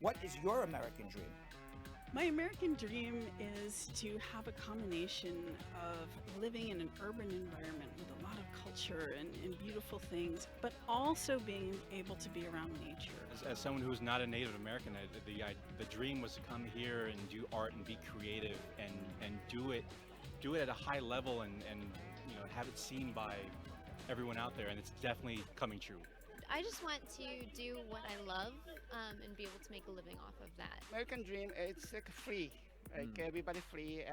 What is your American dream? My American dream is to have a combination of living in an urban environment with a lot of culture and beautiful things, but also being able to be around nature. As someone who's not a Native American, the dream was to come here and do art and be creative and do it at a high level and have it seen by everyone out there, and it's definitely coming true. I just want to do what I love and be able to make a living off of that. American dream, it's like free, like everybody free,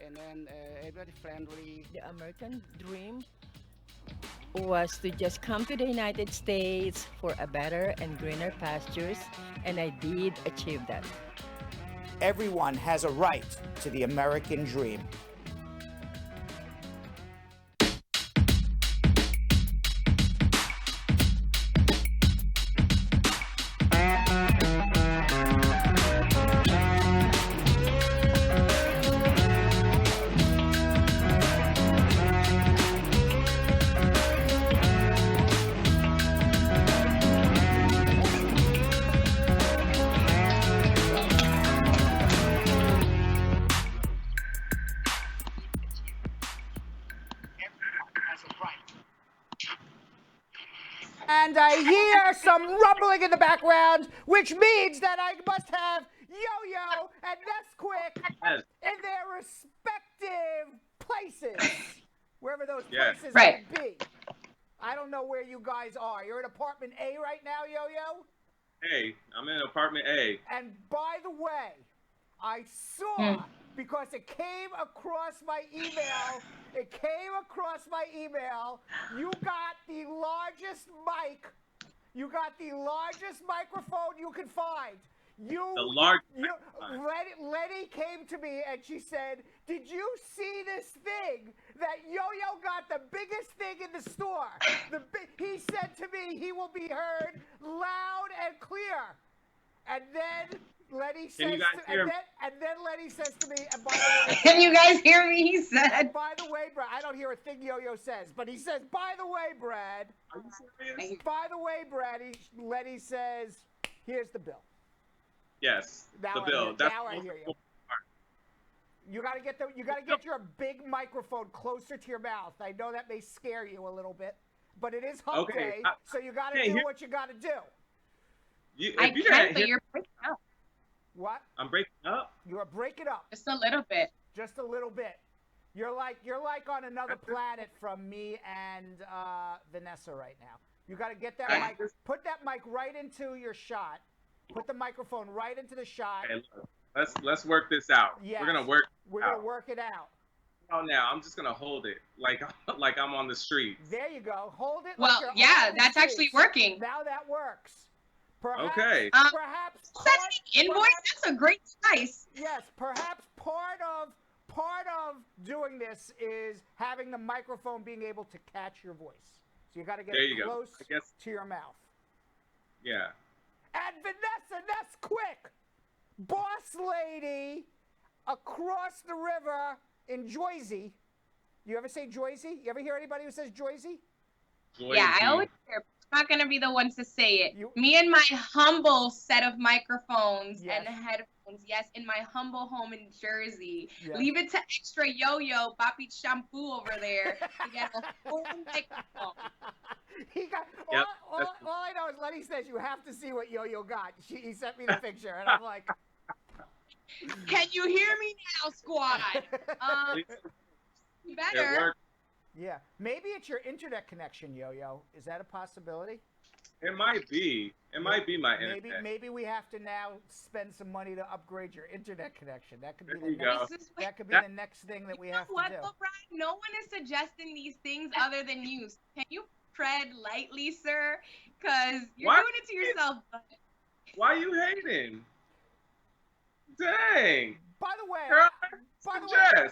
and then everybody friendly. The American dream was to just come to the United States for a better and greener pastures, and I did achieve that. Everyone has a right to the American dream. And I hear some rumbling in the background, which means that I must have Yo-Yo and Ness-quick in their respective places, wherever those places might be. I don't know where you guys are. You're in apartment A right now, Yo-Yo? Hey, I'm in apartment A. And by the way, I saw, because it came across my email, you got the largest mic, you got the largest microphone you could find. Letty came to me and she said, did you see this thing that Yo-Yo got the biggest thing in the store? He said to me he will be heard loud and clear. And then Letty says, Letty says to me, and by the way, can you guys hear me? He said. And by the way, Brad, I don't hear a thing Yo-Yo says, but he says, by the way, Brad. Are you serious? By the way, Brad, Letty says, here's the bill. Yes, the bill. Now I hear you. You gotta get your big microphone closer to your mouth. I know that may scare you a little bit, but it is Hump Day, so you gotta do what you gotta do. I can, but you're breaking up. What? I'm breaking up? You're breaking up. Just a little bit. Just a little bit. You're like on another planet from me and Vanessa right now. You got to get that mic. Put that mic right into your shot. Put the microphone right into the shot. Okay, let's work this out. Yes. We're gonna work it out. Oh, now I'm just gonna hold it like I'm on the street. There you go. Hold it. Well, like yeah, that's actually working. Now that works. Perhaps, okay. Perhaps invoice. That's a great price. Yes. Perhaps part of doing this is having the microphone being able to catch your voice. So you got to get it close to your mouth. Yeah. And Vanessa Ness-quick, boss lady, across the river in Jersey. You ever say Jersey? You ever hear anybody who says Jersey? Yeah, I always hear. I'm not going to be the one to say it. Me and my humble set of microphones and headphones, in my humble home in Jersey. Yes. Leave it to extra Yo-Yo, Papi Shampoo over there to get a full microphone. All I know is Letty says you have to see what Yo-Yo got. He sent me the picture, and I'm like... Can you hear me now, squad? Better. Yeah, maybe it's your internet connection, Yo-Yo. Is that a possibility? It might be. It might be my internet. Maybe we have to now spend some money to upgrade your internet connection. That could be the next thing that we have to do. Though, Brian? No one is suggesting these things other than you. Can you tread lightly, sir? Because you're doing it to yourself. Why are you hating? Dang. By the way, I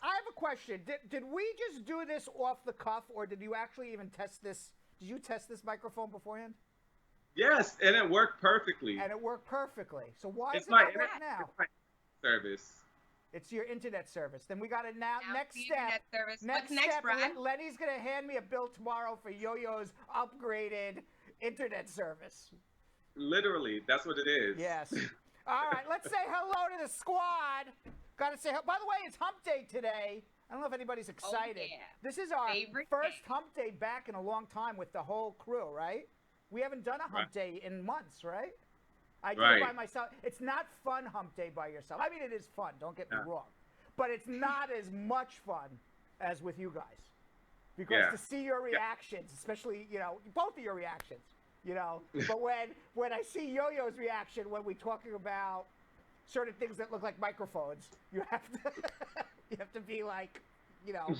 have a question. Did we just do this off the cuff, or did you actually even test this? Did you test this microphone beforehand? Yes, and it worked perfectly. So why is it not working now? It's my service. It's your internet service. Then we got to next step. Next step, Brad? Lenny's going to hand me a bill tomorrow for Yo-Yo's upgraded internet service. Literally, that's what it is. Yes. All right, let's say hello to the squad. Got to say, by the way, it's Hump Day today. I don't know if anybody's excited. Oh, yeah. This is our Favorite first day. Hump Day back in a long time with the whole crew, right? We haven't done a Hump Day in months, right? I did it by myself. It's not fun Hump Day by yourself. I mean, it is fun. Don't get me wrong. But it's not as much fun as with you guys. Because to see your reactions, especially, you know, both of your reactions, you know. But when I see Yo-Yo's reaction when we're talking about certain things that look like microphones, you have to be like, you know,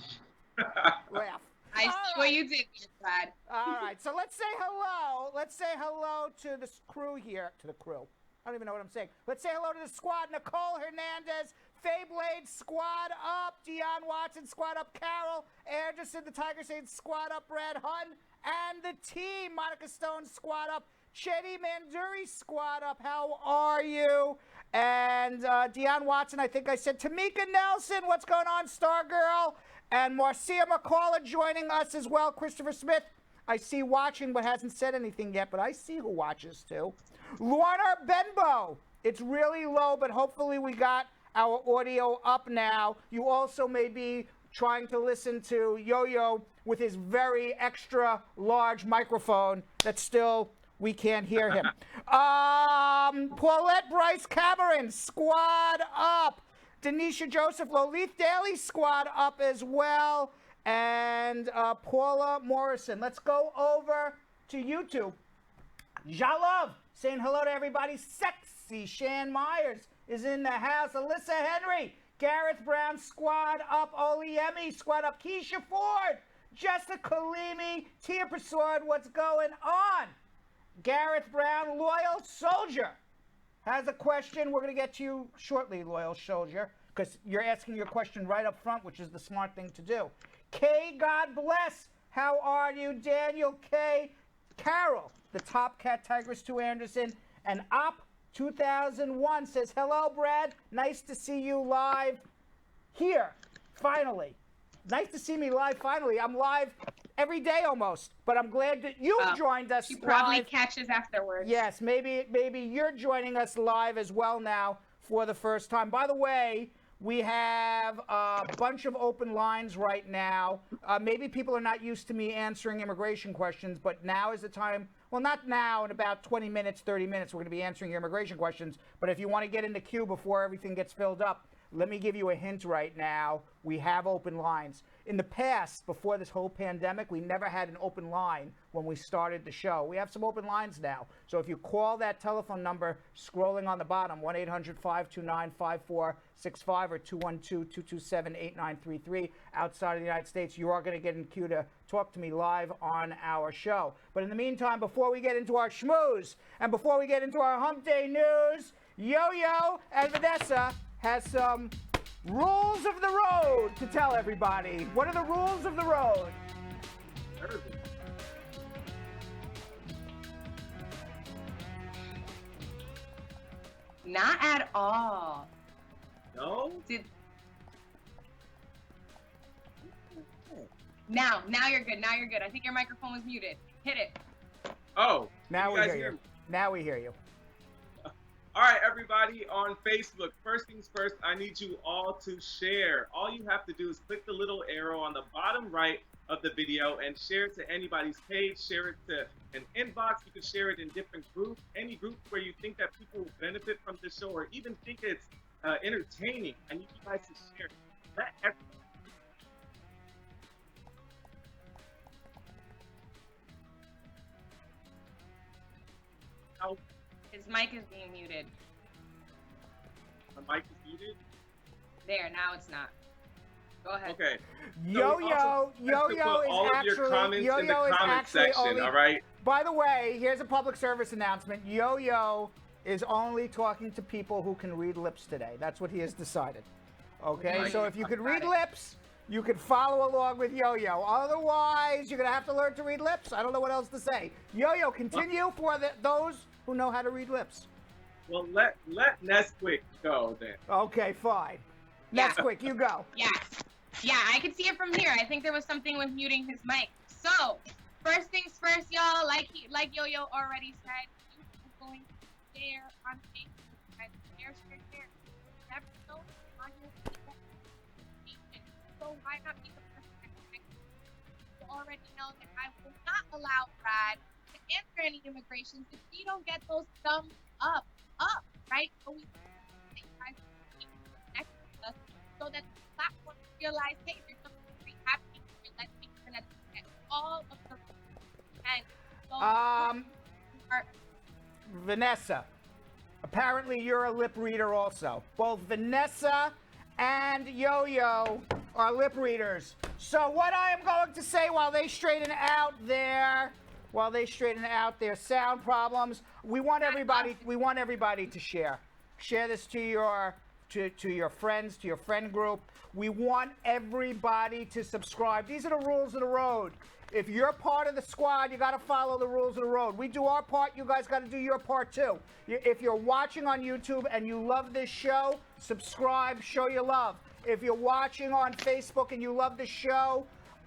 laugh. I see what you did, Brad. All right, so let's say hello. Let's say hello to this crew here. To the crew. I don't even know what I'm saying. Let's say hello to the squad. Nicole Hernandez, Faye Blade, squad up. Dion Watson, squad up. Carol Anderson, the Tiger Saints, squad up. Brad Hun, and the team. Monica Stone, squad up. Chetty Manduri, squad up. How are you? And Dion Watson, I think I said. Tamika Nelson, what's going on, Stargirl? And Marcia McCullough joining us as well. Christopher Smith, I see watching but hasn't said anything yet, but I see who watches too. Lorna Benbow, it's really low, but hopefully we got our audio up now. You also may be trying to listen to Yo-Yo with his very extra large microphone that still we can't hear him. Paulette Bryce Cameron, squad up. Denisha Joseph, Lolith Daly, squad up as well. And Paula Morrison. Let's go over to YouTube. Jalove saying hello to everybody. Sexy Shan Myers is in the house. Alyssa Henry, Gareth Brown, squad up. Oliemi, squad up. Keisha Ford, Jessica Kalimi, Tia Persaud, what's going on? Gareth Brown, Loyal Soldier, has a question. We're going to get to you shortly, Loyal Soldier, because you're asking your question right up front, which is the smart thing to do. Kay, God bless. How are you? Daniel K. Carol, the Top Cat Tigress 2 Anderson, and Op 2001 says, hello, Brad. Nice to see you live here, finally. Nice to see me live, finally. I'm live every day almost, but I'm glad that you joined us. She probably live. catches afterwards. Yes, maybe you're joining us live as well now for the first time. By the way, we have a bunch of open lines right now. Maybe people are not used to me answering immigration questions, but now is the time. Well, not now. In about 20 minutes, 30 minutes, we're going to be answering your immigration questions. But if you want to get in the queue before everything gets filled up, let me give you a hint right now. We have open lines. In the past, before this whole pandemic, we never had an open line when we started the show. We have some open lines now. So if you call that telephone number scrolling on the bottom, 1-800-529-5465 or 212-227-8933, outside of the United States, you are going to get in queue to talk to me live on our show. But in the meantime, before we get into our schmooze and before we get into our Hump Day news, Yo-Yo and Vanessa has some rules of the road to tell everybody. What are the rules of the road? Not at all. No? Now you're good. Now you're good. I think your microphone was muted. Hit it. Oh. Now we guys hear you. Now we hear you. All right, everybody on Facebook, first things first, I need you all to share. All you have to do is click the little arrow on the bottom right of the video and share it to anybody's page, share it to an inbox. You can share it in different groups, any groups where you think that people will benefit from this show or even think it's entertaining. I need you guys to share it. Let everybody. His mic is being muted. The mic is muted? There, now it's not. Go ahead. Okay. Yo-Yo is actually only, all right? By the way, here's a public service announcement. Yo-Yo is only talking to people who can read lips today. That's what he has decided. Okay, so if you could read lips, you could follow along with Yo-Yo. Otherwise, you're going to have to learn to read lips. I don't know what else to say. Yo-Yo, continue for those who know how to read lips. Well, let Ness-quick go then. Okay, fine. Yeah. Ness-quick, you go. Yeah, I can see it from here. I think there was something with muting his mic. So, first things first, y'all. Like Yo-Yo already said, he's going to share on Facebook. share. Never know on your information. So why not be the person that connects? You already know that I will not allow Brad to answer any immigrations if we don't get those thumbs up, right? So we guys connect with us so that the platform realize, hey, there's something very happening here. Let's make sure that we get all of the and so Vanessa, apparently you're a lip reader also. Both Vanessa and Yo-Yo are lip readers. So what I am going to say while they straighten out their sound problems, we want everybody to share. Share this to your friends, to your friend group. We want everybody to subscribe. These are the rules of the road. If you're part of the squad, you got to follow the rules of the road. We do our part, you guys got to do your part too. If you're watching on YouTube and you love this show, subscribe, show your love. If you're watching on Facebook and you love the show,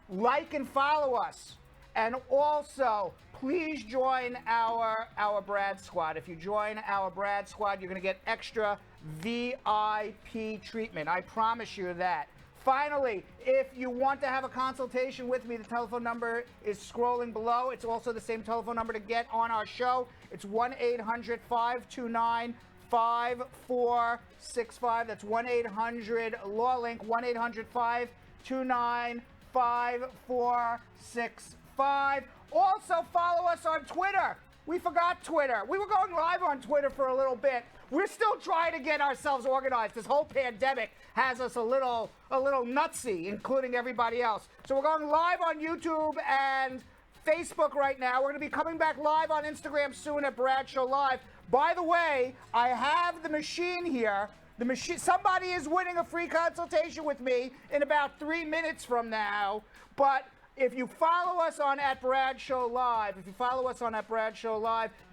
like and follow us. And also, please join our Brad Squad. If you join our Brad Squad, you're going to get extra VIP treatment. I promise you that. Finally, if you want to have a consultation with me, the telephone number is scrolling below. It's also the same telephone number to get on our show. It's 1-800-529-5465. That's 1-800-LAW-LINK, 1-800-529-5465. Also, follow us on Twitter. We forgot Twitter. We were going live on Twitter for a little bit. We're still trying to get ourselves organized. This whole pandemic has us a little nutsy, including everybody else. So we're going live on YouTube and Facebook right now. We're going to be coming back live on Instagram soon at Brad Show Live. By the way, I have the machine here. The machine. Somebody is winning a free consultation with me in about 3 minutes from now. But if you follow us on @Brad Show Live,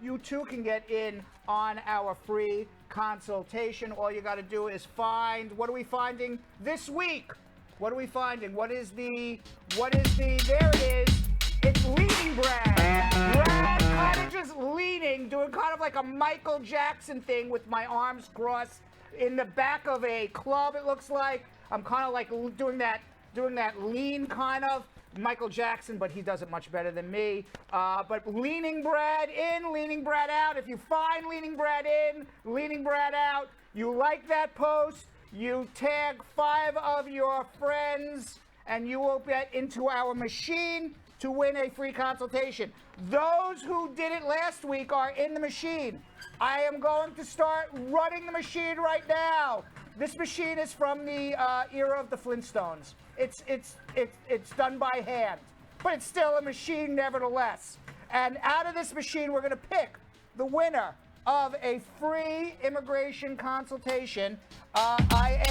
you too can get in on our free consultation. All you got to do is find, what are we finding this week? What are we finding? There it is. It's leaning Brad. Brad kind of just leaning, doing kind of like a Michael Jackson thing with my arms crossed in the back of a club, it looks like. I'm kind of like doing that lean kind of. Michael Jackson, but he does it much better than me. But leaning Brad in, leaning Brad out. If you find leaning Brad in, leaning Brad out, you like that post, you tag 5 of your friends, and you will get into our machine to win a free consultation. Those who did it last week are in the machine. I am going to start running the machine right now. This machine is from the era of the Flintstones. It's done by hand, but it's still a machine nevertheless. And out of this machine, we're going to pick the winner of a free immigration consultation. I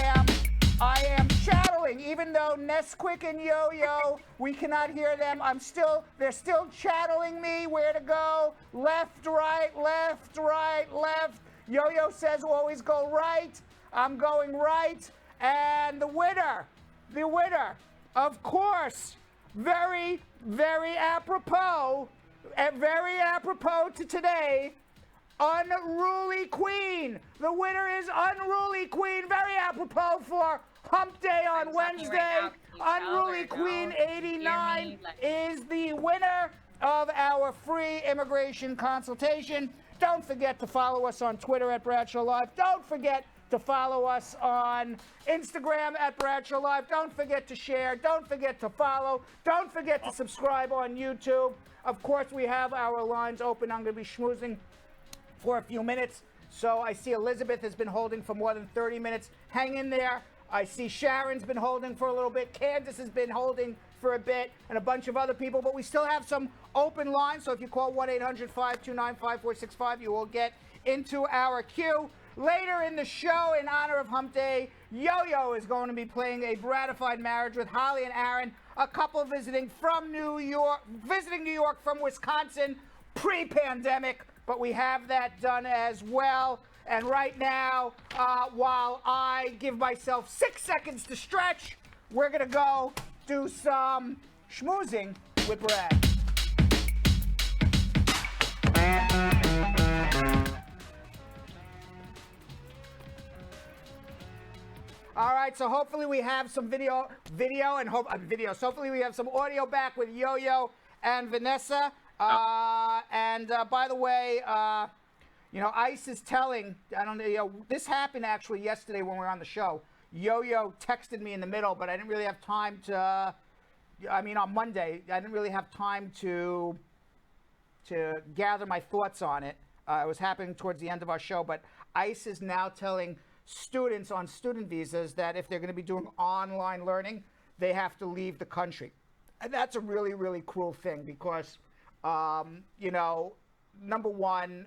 am channeling, even though Ness-quick and Yo-Yo, we cannot hear them. They're still channeling me where to go. Left, right, left, right, left. Yo-Yo says always go right. I'm going right. And the winner, of course, very, very apropos to today, Unruly Queen. The winner is Unruly Queen, very apropos for Hump Day on Wednesday. Unruly Queen 89 is the winner of our free immigration consultation. Don't forget to follow us on Twitter @Bradshaw Live. Don't forget to follow us on Instagram @Bradshaw Live. Don't forget to share. Don't forget to follow. Don't forget to subscribe on YouTube. Of course, we have our lines open. I'm going to be schmoozing for a few minutes. So I see Elizabeth has been holding for more than 30 minutes. Hang in there. I see Sharon's been holding for a little bit. Candace has been holding for a bit, and a bunch of other people. But we still have some open lines. So if you call 1-800-529-5465, you will get into our queue. Later in the show, in honor of Hump Day, Yo-Yo is going to be playing a Bradified Marriage with Holly and Aaron, a couple visiting New York from Wisconsin, pre-pandemic, but we have that done as well. And right now, while I give myself 6 seconds to stretch, we're going to go do some schmoozing with Brad. All right, so hopefully we have some video, and So hopefully we have some audio back with Yo-Yo and Vanessa. And by the way, ICE is telling, I don't know, this happened actually yesterday when we were on the show. Yo-Yo texted me in the middle, but I didn't really have time to, on Monday, I didn't really have time to gather my thoughts on it. It was happening towards the end of our show, but ICE is now telling students on student visas that if they're going to be doing online learning, they have to leave the country. And that's a really, really cruel thing because, number one,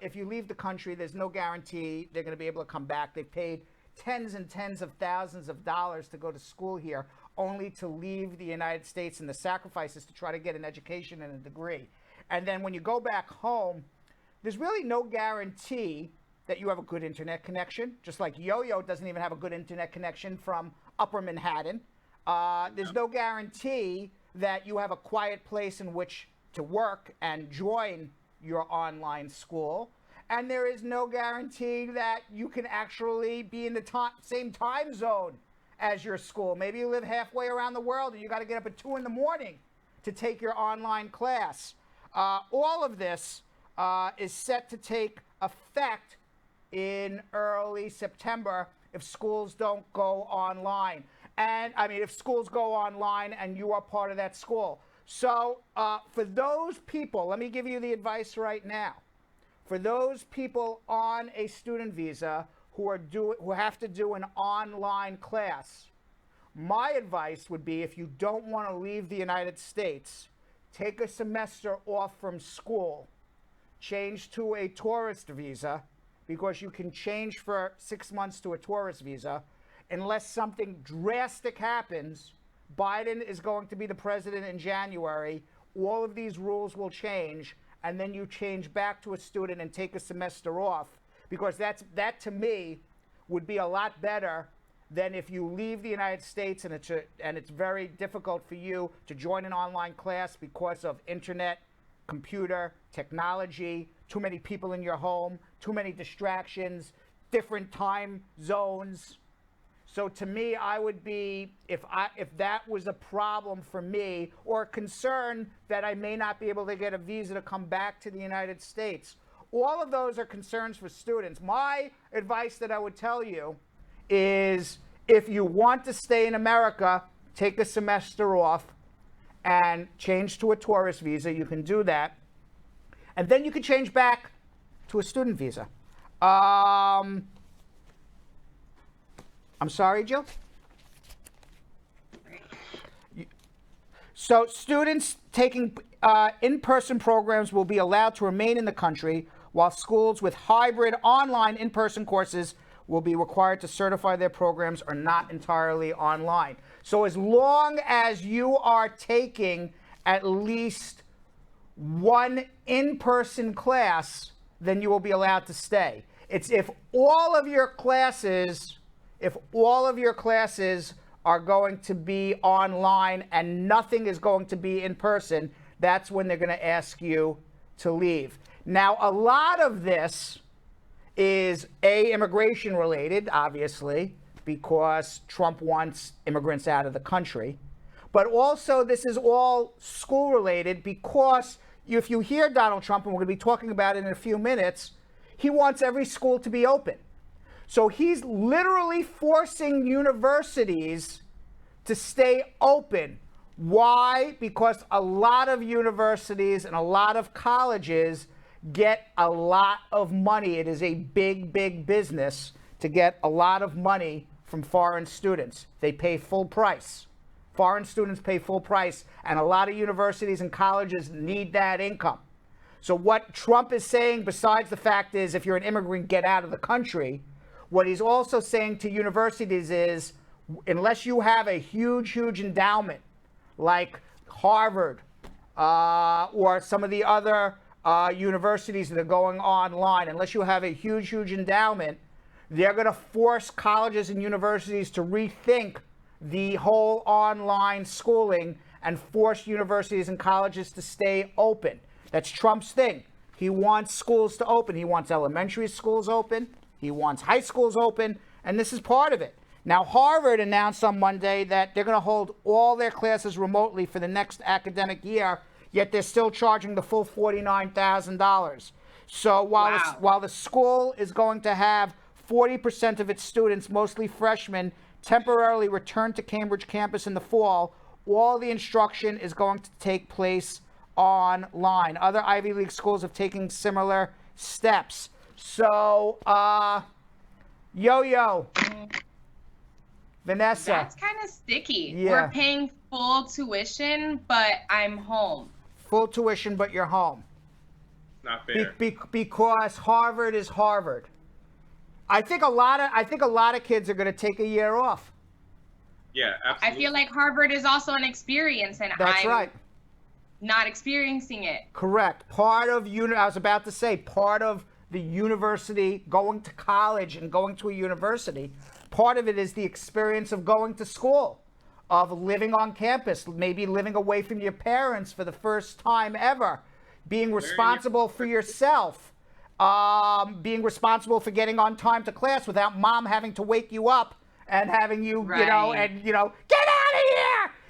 if you leave the country, there's no guarantee they're going to be able to come back. They've paid tens and tens of thousands of dollars to go to school here, only to leave the United States, and the sacrifices to try to get an education and a degree. And then when you go back home, there's really no guarantee that you have a good internet connection, just like Yo-Yo doesn't even have a good internet connection from Upper Manhattan. There's no guarantee that you have a quiet place in which to work and join your online school. And there is no guarantee that you can actually be in the same time zone as your school. Maybe you live halfway around the world and you got to get up at 2 in the morning to take your online class. All of this is set to take effect in early September if schools don't go online. And if schools go online and you are part of that school. So for those people, let me give you the advice right now. For those people on a student visa who have to do an online class, my advice would be, if you don't want to leave the United States, take a semester off from school, change to a tourist visa, because you can change for 6 months to a tourist visa. Unless something drastic happens, Biden is going to be the president in January, all of these rules will change, and then you change back to a student and take a semester off, because that to me would be a lot better than if you leave the United States and it's very difficult for you to join an online class because of internet, computer, technology, too many people in your home, too many distractions, different time zones. So to me, I would be, if that was a problem for me, or a concern that I may not be able to get a visa to come back to the United States, all of those are concerns for students. My advice that I would tell you is, if you want to stay in America, take a semester off and change to a tourist visa. You can do that. And then you can change back to a student visa. I'm sorry, Jill? So students taking in-person programs will be allowed to remain in the country, while schools with hybrid online in-person courses will be required to certify their programs are not entirely online. So as long as you are taking at least one in-person class, then you will be allowed to stay. It's if all of your classes are going to be online and nothing is going to be in person, that's when they're going to ask you to leave. Now, a lot of this is immigration related, obviously, because Trump wants immigrants out of the country. But also this is all school related, because if you hear Donald Trump, and we're going to be talking about it in a few minutes, he wants every school to be open. So he's literally forcing universities to stay open. Why? Because a lot of universities and a lot of colleges get a lot of money. It is a big, big business to get a lot of money from foreign students. They pay full price. Foreign students pay full price, and a lot of universities and colleges need that income. So what Trump is saying, besides the fact is, if you're an immigrant, get out of the country, what he's also saying to universities is, unless you have a huge, huge endowment, like Harvard or some of the other universities that are going online, unless you have a huge, huge endowment, they're going to force colleges and universities to rethink the whole online schooling and force universities and colleges to stay open. That's Trump's thing. He wants schools to open. He wants elementary schools open. He wants high schools open. And this is part of it. Now, Harvard announced on Monday that they're going to hold all their classes remotely for the next academic year, yet they're still charging the full $49,000. So while the school is going to have 40% of its students, mostly freshmen, temporarily return to Cambridge campus in the fall, all the instruction is going to take place online. Other Ivy League schools have taken similar steps. So, Yo-Yo, Vanessa. That's kind of sticky. Yeah. We're paying full tuition, but I'm home. Full tuition, but you're home. Not fair. Because Harvard is Harvard. I think a lot of kids are going to take a year off. Yeah, absolutely. I feel like Harvard is also an experience, and That's right. Not experiencing it. Correct. Part of I was about to say, part of the university, going to college and going to a university, part of it is the experience of going to school, of living on campus, maybe living away from your parents for the first time ever, being responsible for yourself, being responsible for getting on time to class without mom having to wake you up and having you, get out of here!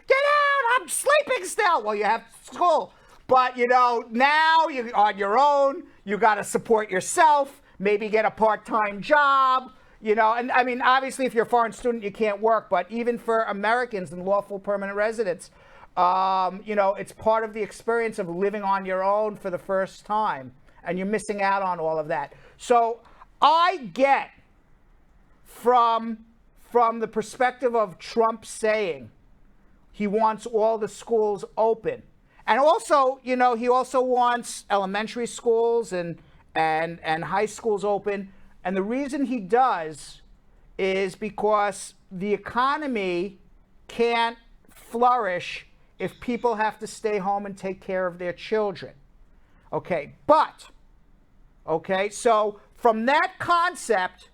Get out! I'm sleeping still! Well, you have school. But, now you're on your own. You got to support yourself, maybe get a part-time job, And, I mean, obviously, if you're a foreign student, you can't work. But even for Americans and lawful permanent residents, it's part of the experience of living on your own for the first time. And you're missing out on all of that. So I get from the perspective of Trump saying he wants all the schools open. And also, he also wants elementary schools and high schools open. And the reason he does is because the economy can't flourish if people have to stay home and take care of their children. So from that concept,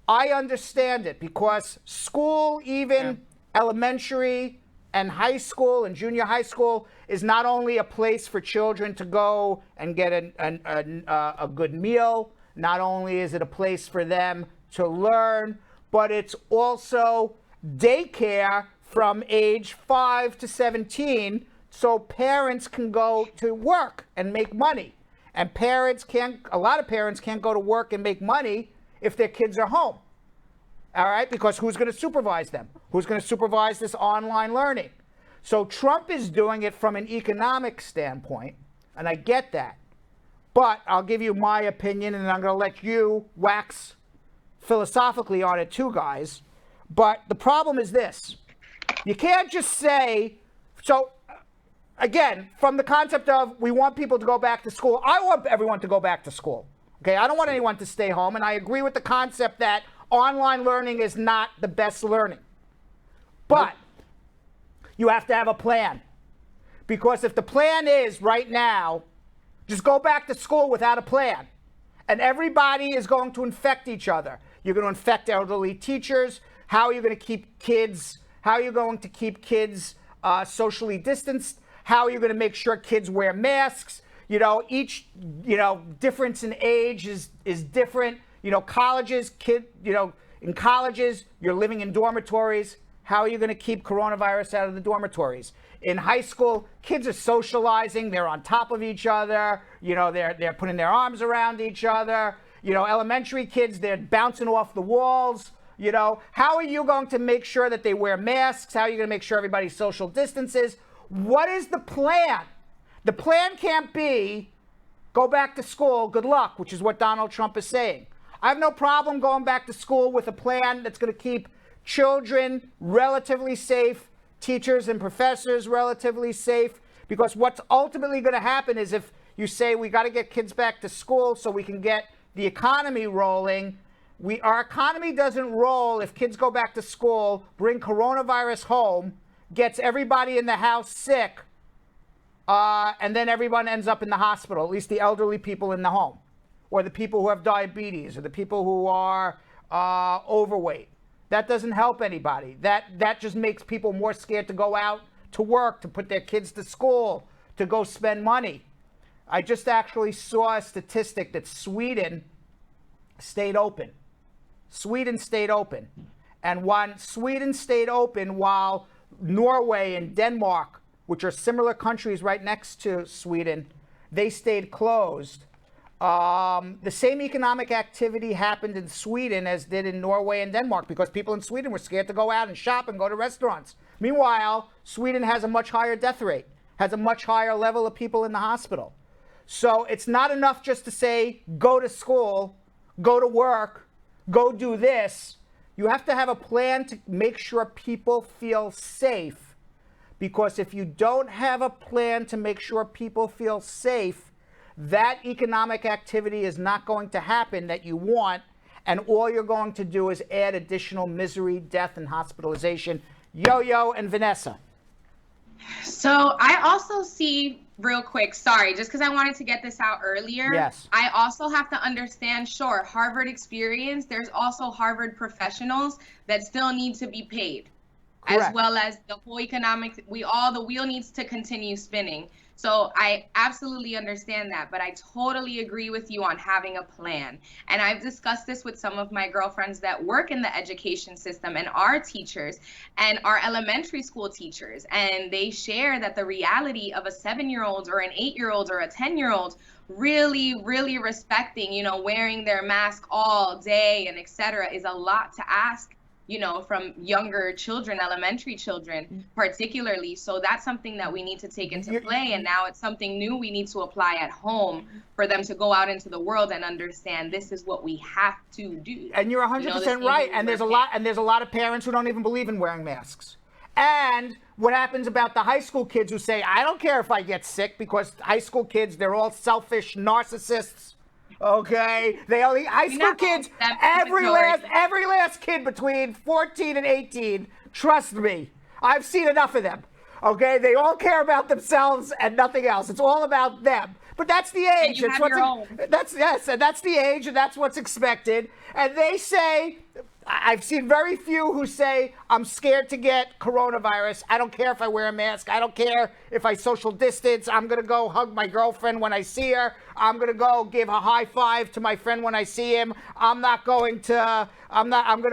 I understand it, because school, even elementary and high school and junior high school, is not only a place for children to go and get a good meal, not only is it a place for them to learn, but it's also daycare from age 5 to 17, so parents can go to work and make money. And a lot of parents can't go to work and make money if their kids are home. All right? Because who's going to supervise them? Who's going to supervise this online learning? So Trump is doing it from an economic standpoint, and I get that. But I'll give you my opinion, and I'm going to let you wax philosophically on it too, guys. But the problem is this. You can't just say, again, from the concept of we want people to go back to school, I want everyone to go back to school. Okay, I don't want anyone to stay home, and I agree with the concept that online learning is not the best learning. But you have to have a plan. Because if the plan is right now, just go back to school without a plan, and everybody is going to infect each other. You're going to infect elderly teachers. How are you going to keep kids? How are you going to keep kids socially distanced? How are you going to make sure kids wear masks? Each difference in age is different. Colleges, in colleges, you're living in dormitories. How are you going to keep coronavirus out of the dormitories? In high school, kids are socializing. They're on top of each other. They're putting their arms around each other. Elementary kids, they're bouncing off the walls. How are you going to make sure that they wear masks? How are you going to make sure everybody social distances? What is the plan? The plan can't be go back to school, good luck, which is what Donald Trump is saying. I have no problem going back to school with a plan that's going to keep children relatively safe, teachers and professors relatively safe, because what's ultimately going to happen is if you say we got to get kids back to school so we can get the economy rolling, our economy doesn't roll if kids go back to school, bring coronavirus home, gets everybody in the house sick, and then everyone ends up in the hospital, at least the elderly people in the home, or the people who have diabetes, or the people who are overweight. That doesn't help anybody. That just makes people more scared to go out to work, to put their kids to school, to go spend money. I just actually saw a statistic that Sweden stayed open. Sweden stayed open. And when Sweden stayed open while Norway and Denmark, which are similar countries right next to Sweden, they stayed closed. The same economic activity happened in Sweden as did in Norway and Denmark because people in Sweden were scared to go out and shop and go to restaurants. Meanwhile, Sweden has a much higher death rate, has a much higher level of people in the hospital. So it's not enough just to say, go to school, go to work, go do this. You have to have a plan to make sure people feel safe. Because if you don't have a plan to make sure people feel safe, that economic activity is not going to happen that you want, and all you're going to do is add additional misery, death, and hospitalization. Yo-Yo and Vanessa. So I also see, real quick, sorry, just because I wanted to get this out earlier. Yes. I also have to understand, sure, Harvard experience, there's also Harvard professionals that still need to be paid. Correct. As well as the whole economic, the wheel needs to continue spinning. So I absolutely understand that, but I totally agree with you on having a plan. And I've discussed this with some of my girlfriends that work in the education system and are teachers and are elementary school teachers. And they share that the reality of a 7-year-old or an 8-year-old or a 10-year-old really, really respecting, wearing their mask all day and et cetera is a lot to ask, from younger children, elementary children particularly. So that's something that we need to take into play. And now it's something new we need to apply at home for them to go out into the world and understand this is what we have to do. And you're 100% right. And there's a lot of parents who don't even believe in wearing masks. And what happens about the high school kids who say, I don't care if I get sick, because high school kids, they're all selfish narcissists. Okay, high school kids, every last kid between 14 and 18, trust me, I've seen enough of them. Okay, they all care about themselves and nothing else. It's all about them. But that's the age. And you have your own. And that's the age, and that's what's expected. And they say, I've seen very few who say, I'm scared to get coronavirus. I don't care if I wear a mask. I don't care if I social distance. I'm going to go hug my girlfriend when I see her. I'm going to go give a high five to my friend when I see him. I'm going to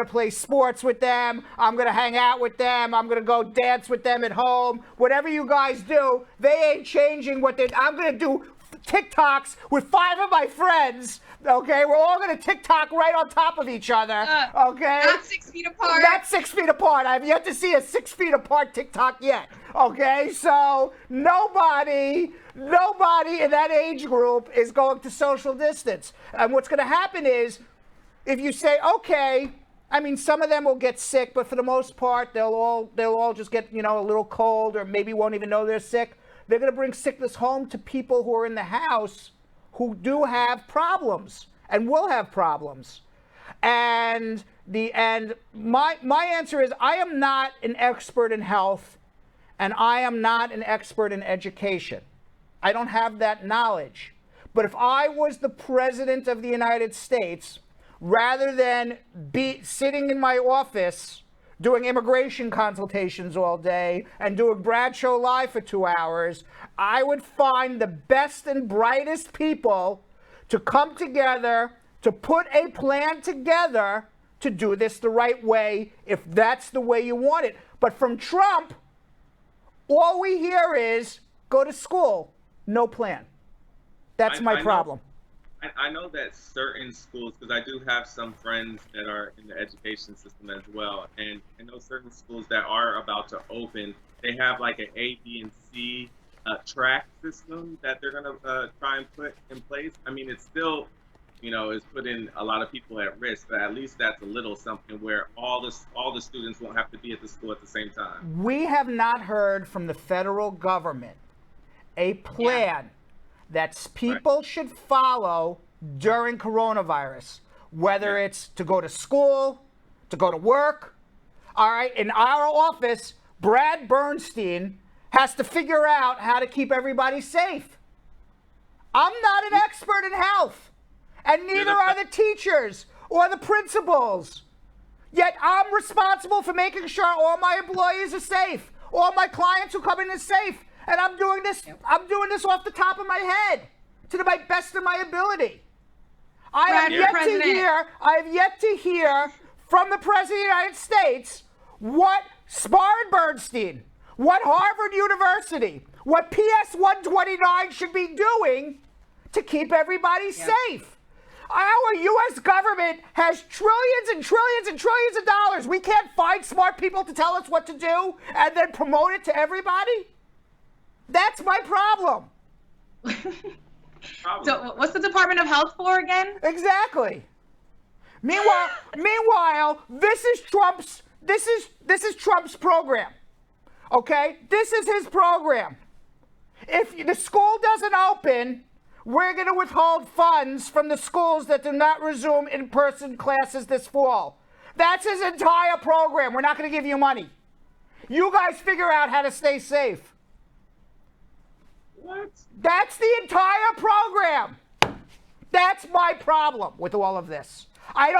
play sports with them. I'm going to hang out with them. I'm going to go dance with them at home. Whatever you guys do, they ain't changing I'm going to do TikToks with 5 of my friends. Okay, we're all going to TikTok right on top of each other. Okay, not 6 feet apart. Not 6 feet apart. I've yet to see a 6 feet apart TikTok yet. Okay, so nobody in that age group is going to social distance. And what's going to happen is, if you say, okay, I mean, some of them will get sick, but for the most part, they'll all just get a little cold, or maybe won't even know they're sick. They're going to bring sickness home to people who are in the house who do have problems and will have problems. And my answer is, I am not an expert in health, and I am not an expert in education. I don't have that knowledge. But if I was the president of the United States, rather than be sitting in my office doing immigration consultations all day and doing Bradshaw Live for 2 hours, I would find the best and brightest people to come together, to put a plan together to do this the right way, if that's the way you want it. But from Trump, all we hear is, go to school, no plan. That's my problem. I know that certain schools, because I do have some friends that are in the education system as well, and I know certain schools that are about to open, they have like an A, B, and C track system that they're going to try and put in place. I mean, it's still, is putting a lot of people at risk, but at least that's a little something where all the students won't have to be at the school at the same time. We have not heard from the federal government a plan that people should follow during coronavirus, whether it's to go to school, to go to work. All right, in our office, Brad Bernstein has to figure out how to keep everybody safe. I'm not an expert in health, and neither are the teachers or the principals. Yet I'm responsible for making sure all my employees are safe, all my clients who come in are safe. And I'm doing this off the top of my head, to the best of my ability. I have yet to hear from the President of the United States what Spar and Bernstein, what Harvard University, what PS 129 should be doing to keep everybody safe. Our U.S. government has trillions and trillions and trillions of dollars. We can't find smart people to tell us what to do and then promote it to everybody? That's my problem. So what's the Department of Health for again? Exactly. Meanwhile, this is Trump's program. Okay? This is his program. If the school doesn't open, we're going to withhold funds from the schools that do not resume in-person classes this fall. That's his entire program. We're not going to give you money. You guys figure out how to stay safe. What? That's the entire program. That's my problem with all of this. I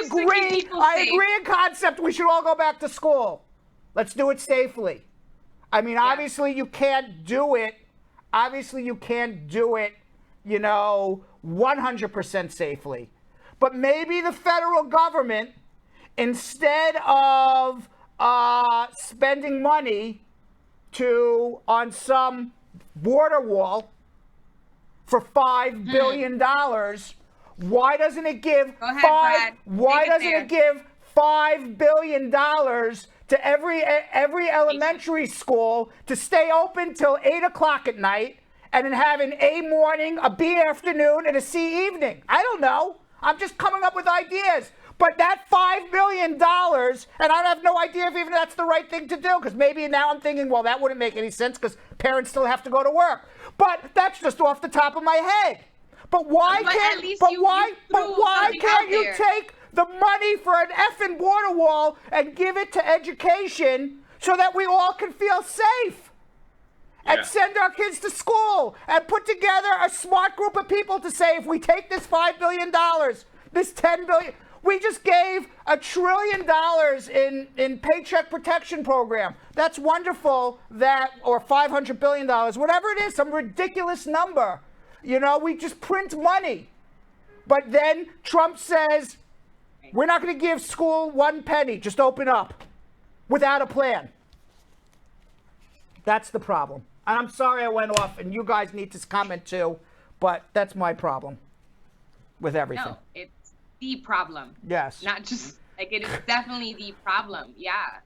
agree in concept we should all go back to school. Let's do it safely. I mean, obviously you can't do it. Obviously you can't do it, 100% safely. But maybe the federal government, instead of spending money on some border wall for $5 billion, why doesn't it give $5 billion to every elementary school to stay open till 8 o'clock at night and then have an A morning, a B afternoon, and a C evening? I don't know. I'm just coming up with ideas. But that $5 billion, and I have no idea if even that's the right thing to do, because maybe now I'm thinking, well, that wouldn't make any sense because parents still have to go to work. But that's just off the top of my head. But why can't you take the money for an effing border wall and give it to education so that we all can feel safe? And send our kids to school and put together a smart group of people to say, if we take this $5 billion, this $10 billion, we just gave $1 trillion in Paycheck Protection Program. That's wonderful, or $500 billion, whatever it is, some ridiculous number. We just print money. But then Trump says, we're not going to give school one penny, just open up without a plan. That's the problem. And I'm sorry I went off, and you guys need to comment too, but that's my problem with everything. No, it's the problem. Yes. Not just, it is definitely the problem. Yeah.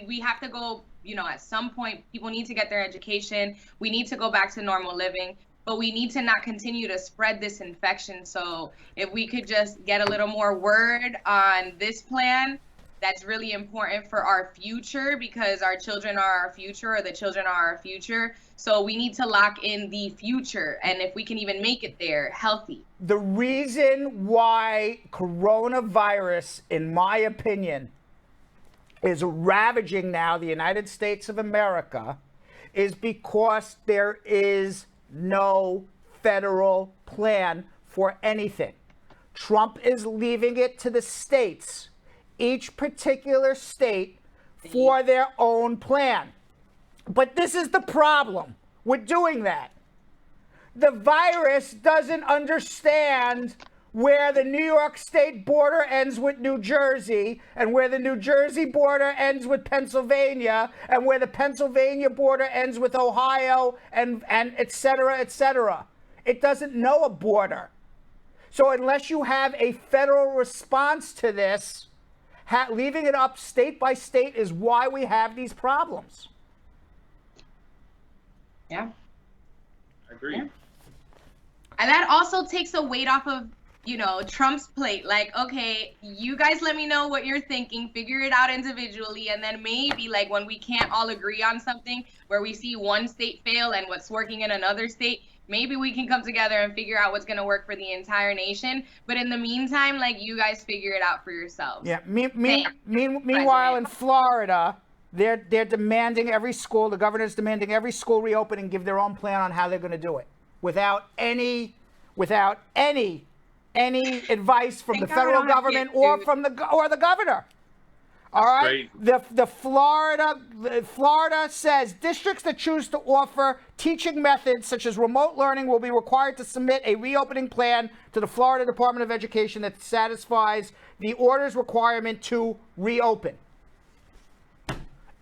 We have to go, at some point, people need to get their education. We need to go back to normal living, but we need to not continue to spread this infection. So if we could just get a little more word on this plan, that's really important for our future, because our children are our future, or the children are our future. So we need to lock in the future. And if we can even make it there healthy. The reason why coronavirus, in my opinion, is ravaging now the United States of America is because there is no federal plan for anything. Trump is leaving it to the states, each particular state, for their own plan. But this is the problem with doing that. The virus doesn't understand where the New York State border ends with New Jersey, and where the New Jersey border ends with Pennsylvania, and where the Pennsylvania border ends with Ohio, and et cetera, et cetera. It doesn't know a border. So unless you have a federal response to this, leaving it up state by state is why we have these problems. Yeah. I agree. Yeah. And that also takes a weight off of, Trump's plate. Okay, you guys let me know what you're thinking, figure it out individually, and then maybe when we can't all agree on something, where we see one state fail and what's working in another state, maybe we can come together and figure out what's going to work for the entire nation. But in the meantime, you guys figure it out for yourselves. Yeah. Meanwhile, in Florida, they're demanding every school, the governor's demanding every school reopen and give their own plan on how they're going to do it, without any advice from the federal government or the governor. All right. The Florida says districts that choose to offer teaching methods such as remote learning will be required to submit a reopening plan to the Florida Department of Education that satisfies the order's requirement to reopen.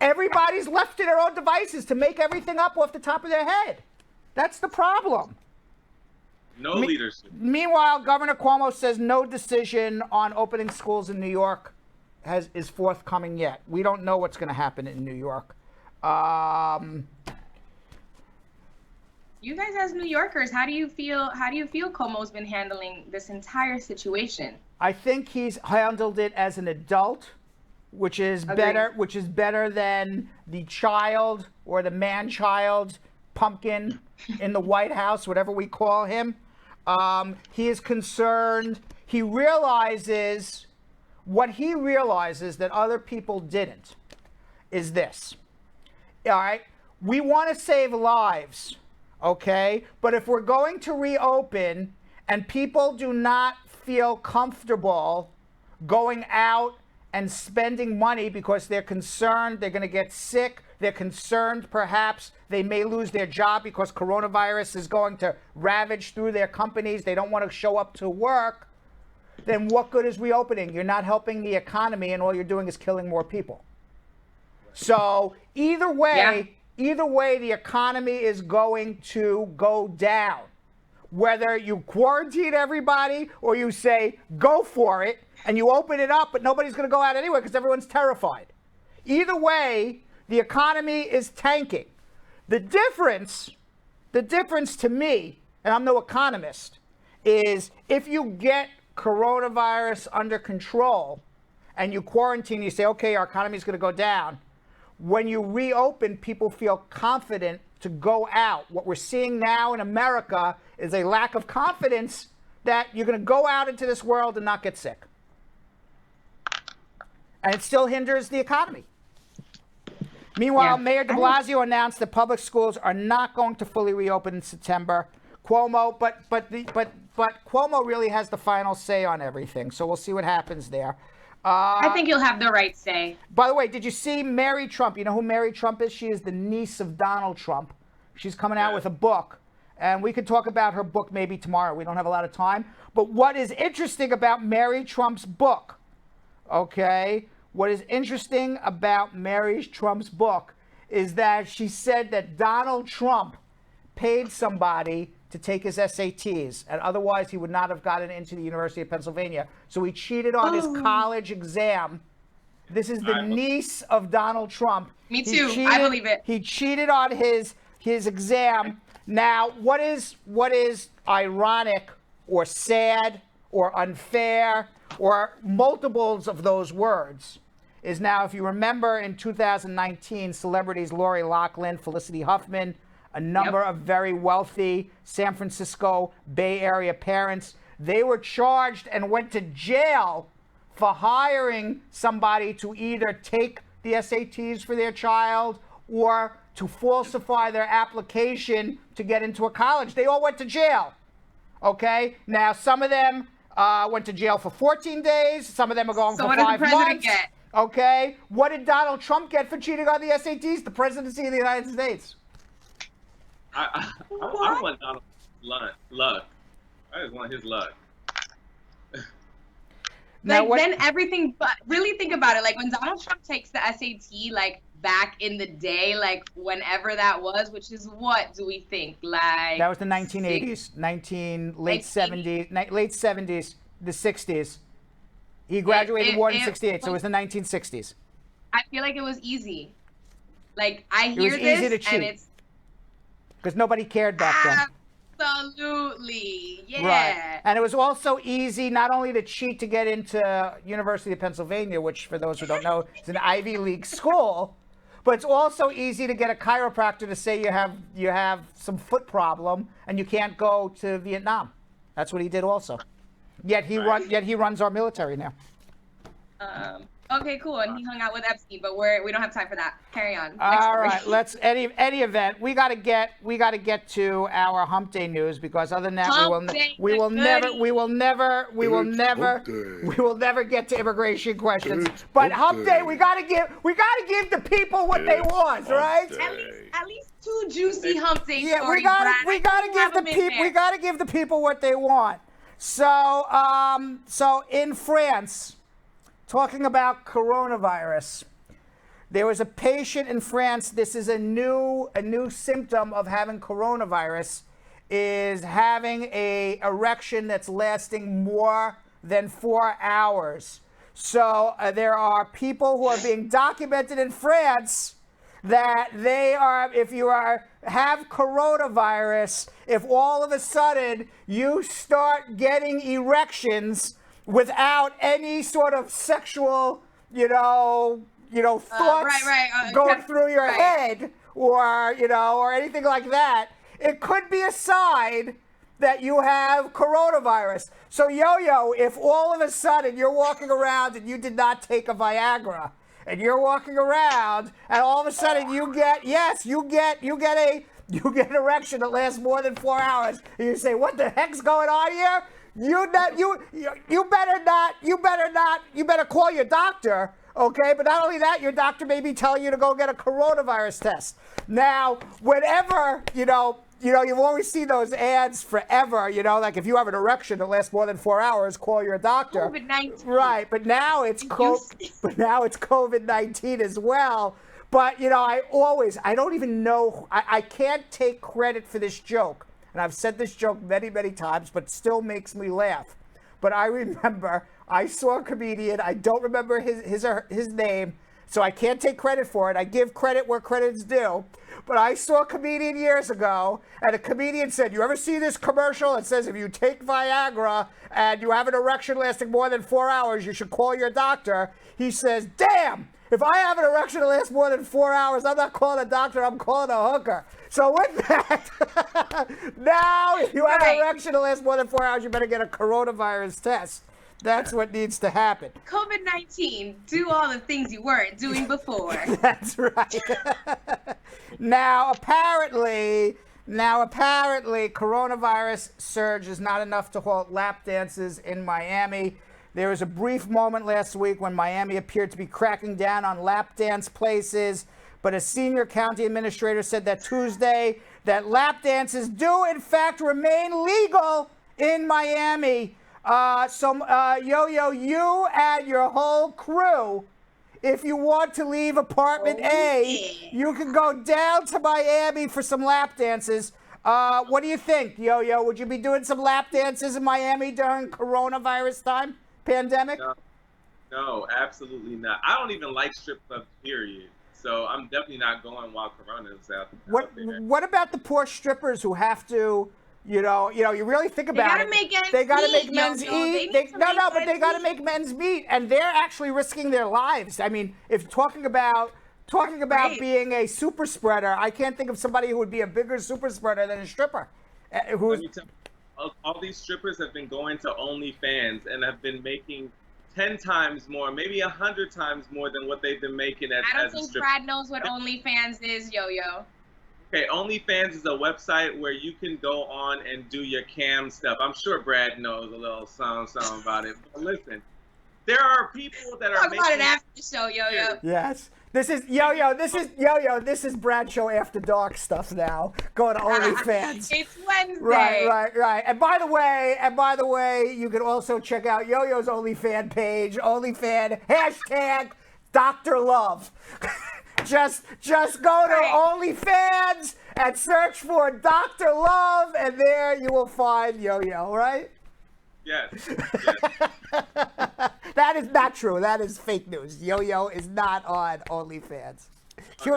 Everybody's left to their own devices to make everything up off the top of their head. That's the problem. No leadership. Meanwhile, Governor Cuomo says no decision on opening schools in New York is forthcoming yet. We don't know what's going to happen in New York. You guys as New Yorkers, how do you feel Cuomo's been handling this entire situation? I think he's handled it as an adult, which is better than the child or the man-child pumpkin in the White House, whatever we call him. He is concerned. He realizes what he realizes that other people didn't is this. All right, we want to save lives, okay? But if we're going to reopen and people do not feel comfortable going out and spending money because they're concerned they're going to get sick, they're concerned perhaps they may lose their job because coronavirus is going to ravage through their companies, they don't want to show up to work, then what good is reopening? You're not helping the economy and all you're doing is killing more people. So either way, the economy is going to go down. Whether you quarantine everybody or you say, go for it, and you open it up, but nobody's going to go out anyway because everyone's terrified. Either way, the economy is tanking. The difference to me, and I'm no economist, is if you get coronavirus under control and you quarantine, you say, okay, our economy is going to go down. When you reopen, people feel confident to go out. What we're seeing now in America is a lack of confidence that you're going to go out into this world and not get sick. And it still hinders the economy. Meanwhile, Mayor de Blasio announced that public schools are not going to fully reopen in September. Cuomo, but Cuomo really has the final say on everything. So we'll see what happens there. I think you'll have the right say. By the way, did you see Mary Trump? You know who Mary Trump is? She is the niece of Donald Trump. She's coming out with a book. And we could talk about her book maybe tomorrow. We don't have a lot of time. But what is interesting about Mary Trump's book, okay? What is interesting about Mary Trump's book is that she said that Donald Trump paid somebody to take his SATs, and otherwise he would not have gotten into the University of Pennsylvania. So he cheated on his college exam. This is the niece of Donald Trump. Me too. I believe it. He cheated on his exam. Now, what is ironic or sad or unfair or multiples of those words is now, if you remember in 2019, celebrities Lori Loughlin, Felicity Huffman, a number of very wealthy San Francisco Bay Area parents, they were charged and went to jail for hiring somebody to either take the SATs for their child or to falsify their application to get into a college. They all went to jail. Okay? Now, some of them went to jail for 14 days. Some of them are going for 5 months. So what did the president get? Okay? What did Donald Trump get for cheating on the SATs? The presidency of the United States. I want Donald's luck. I just want his luck. Like, then everything, but really think about it. Like, when Donald Trump takes the SAT, like, back in the day, like, whenever that was, which is what do we think? Like, that was the 1980s, late 70s, the 60s. He graduated in 68, so it was the 1960s. I feel like it was easy. Like, I hear this, and it's because nobody cared back then. Absolutely, yeah. Right. And it was also easy not only to cheat to get into University of Pennsylvania, which for those who don't know is an Ivy League school, but it's also easy to get a chiropractor to say you have some foot problem and you can't go to Vietnam. That's what he did also. Yet he runs our military now. Okay, cool. And he hung out with Epstein, but we don't have time for that. Carry on. All right, let's any event. We got to get to our Hump Day news, because other than that, we will never get to immigration questions. But Hump Day, we got to give the people what they want, right? At least 2 juicy Hump Day stories. Yeah, we got to give the people what they want. So in France, talking about coronavirus. There was a patient in France. This is a new symptom of having coronavirus, is having a erection that's lasting more than 4 hours. So there are people who are being documented in France that they are, if you have coronavirus, if all of a sudden you start getting erections without any sort of sexual, thoughts going through your head, or anything like that, it could be a sign that you have coronavirus. So Yo-Yo, if all of a sudden you're walking around and you did not take a Viagra, and you're walking around and all of a sudden you get an erection that lasts more than 4 hours, and you say, what the heck's going on here? You better call your doctor. Okay, but not only that, your doctor may be telling you to go get a coronavirus test. Now, whenever, you've always seen those ads forever, like if you have an erection that lasts more than 4 hours, call your doctor. COVID-19. Right, but now it's COVID-19 as well. But, I don't even know, I can't take credit for this joke. And I've said this joke many, many times, but it still makes me laugh. But I remember I saw a comedian. I don't remember his name, so I can't take credit for it. I give credit where credit's due. But I saw a comedian years ago, and a comedian said, you ever see this commercial? It says if you take Viagra and you have an erection lasting more than 4 hours, you should call your doctor. He says, damn, if I have an erection that lasts more than 4 hours, I'm not calling a doctor, I'm calling a hooker. So with that, now if you have an erection that lasts more than 4 hours, you better get a coronavirus test. That's what needs to happen. COVID-19, do all the things you weren't doing before. That's right. Now apparently, coronavirus surge is not enough to halt lap dances in Miami. There was a brief moment last week when Miami appeared to be cracking down on lap dance places, but a senior county administrator said that Tuesday that lap dances do in fact remain legal in Miami. Yo-Yo, you and your whole crew, if you want to leave apartment A, you can go down to Miami for some lap dances. What do you think, Yo-Yo? Would you be doing some lap dances in Miami during coronavirus time, pandemic? No, absolutely not. I don't even like strip clubs, period. So I'm definitely not going while Corona's out there. What about the poor strippers who have to, you really think about it. They gotta make men's eat. They gotta make men's meat, and they're actually risking their lives. I mean, if talking about being a super spreader, I can't think of somebody who would be a bigger super spreader than a stripper. All these strippers have been going to OnlyFans and have been making 10 times more, maybe 100 times more than what they've been making as a stripper. I don't think Brad knows what OnlyFans is, Yo-Yo. Okay, OnlyFans is a website where you can go on and do your cam stuff. I'm sure Brad knows a little something about it. But listen, there are people that are making... Talk about it after the show, Yo-Yo. Yes. This is Yo-Yo. This is Bradshaw After Dark stuff now. Going to OnlyFans. It's Wednesday. Right. And by the way, you can also check out Yo-Yo's OnlyFans page. OnlyFans #Dr. Love. Just go to OnlyFans and search for Dr. Love, and there you will find Yo-Yo. Right? Yes. That is not true. That is fake news. Yo-Yo is not on OnlyFans. Can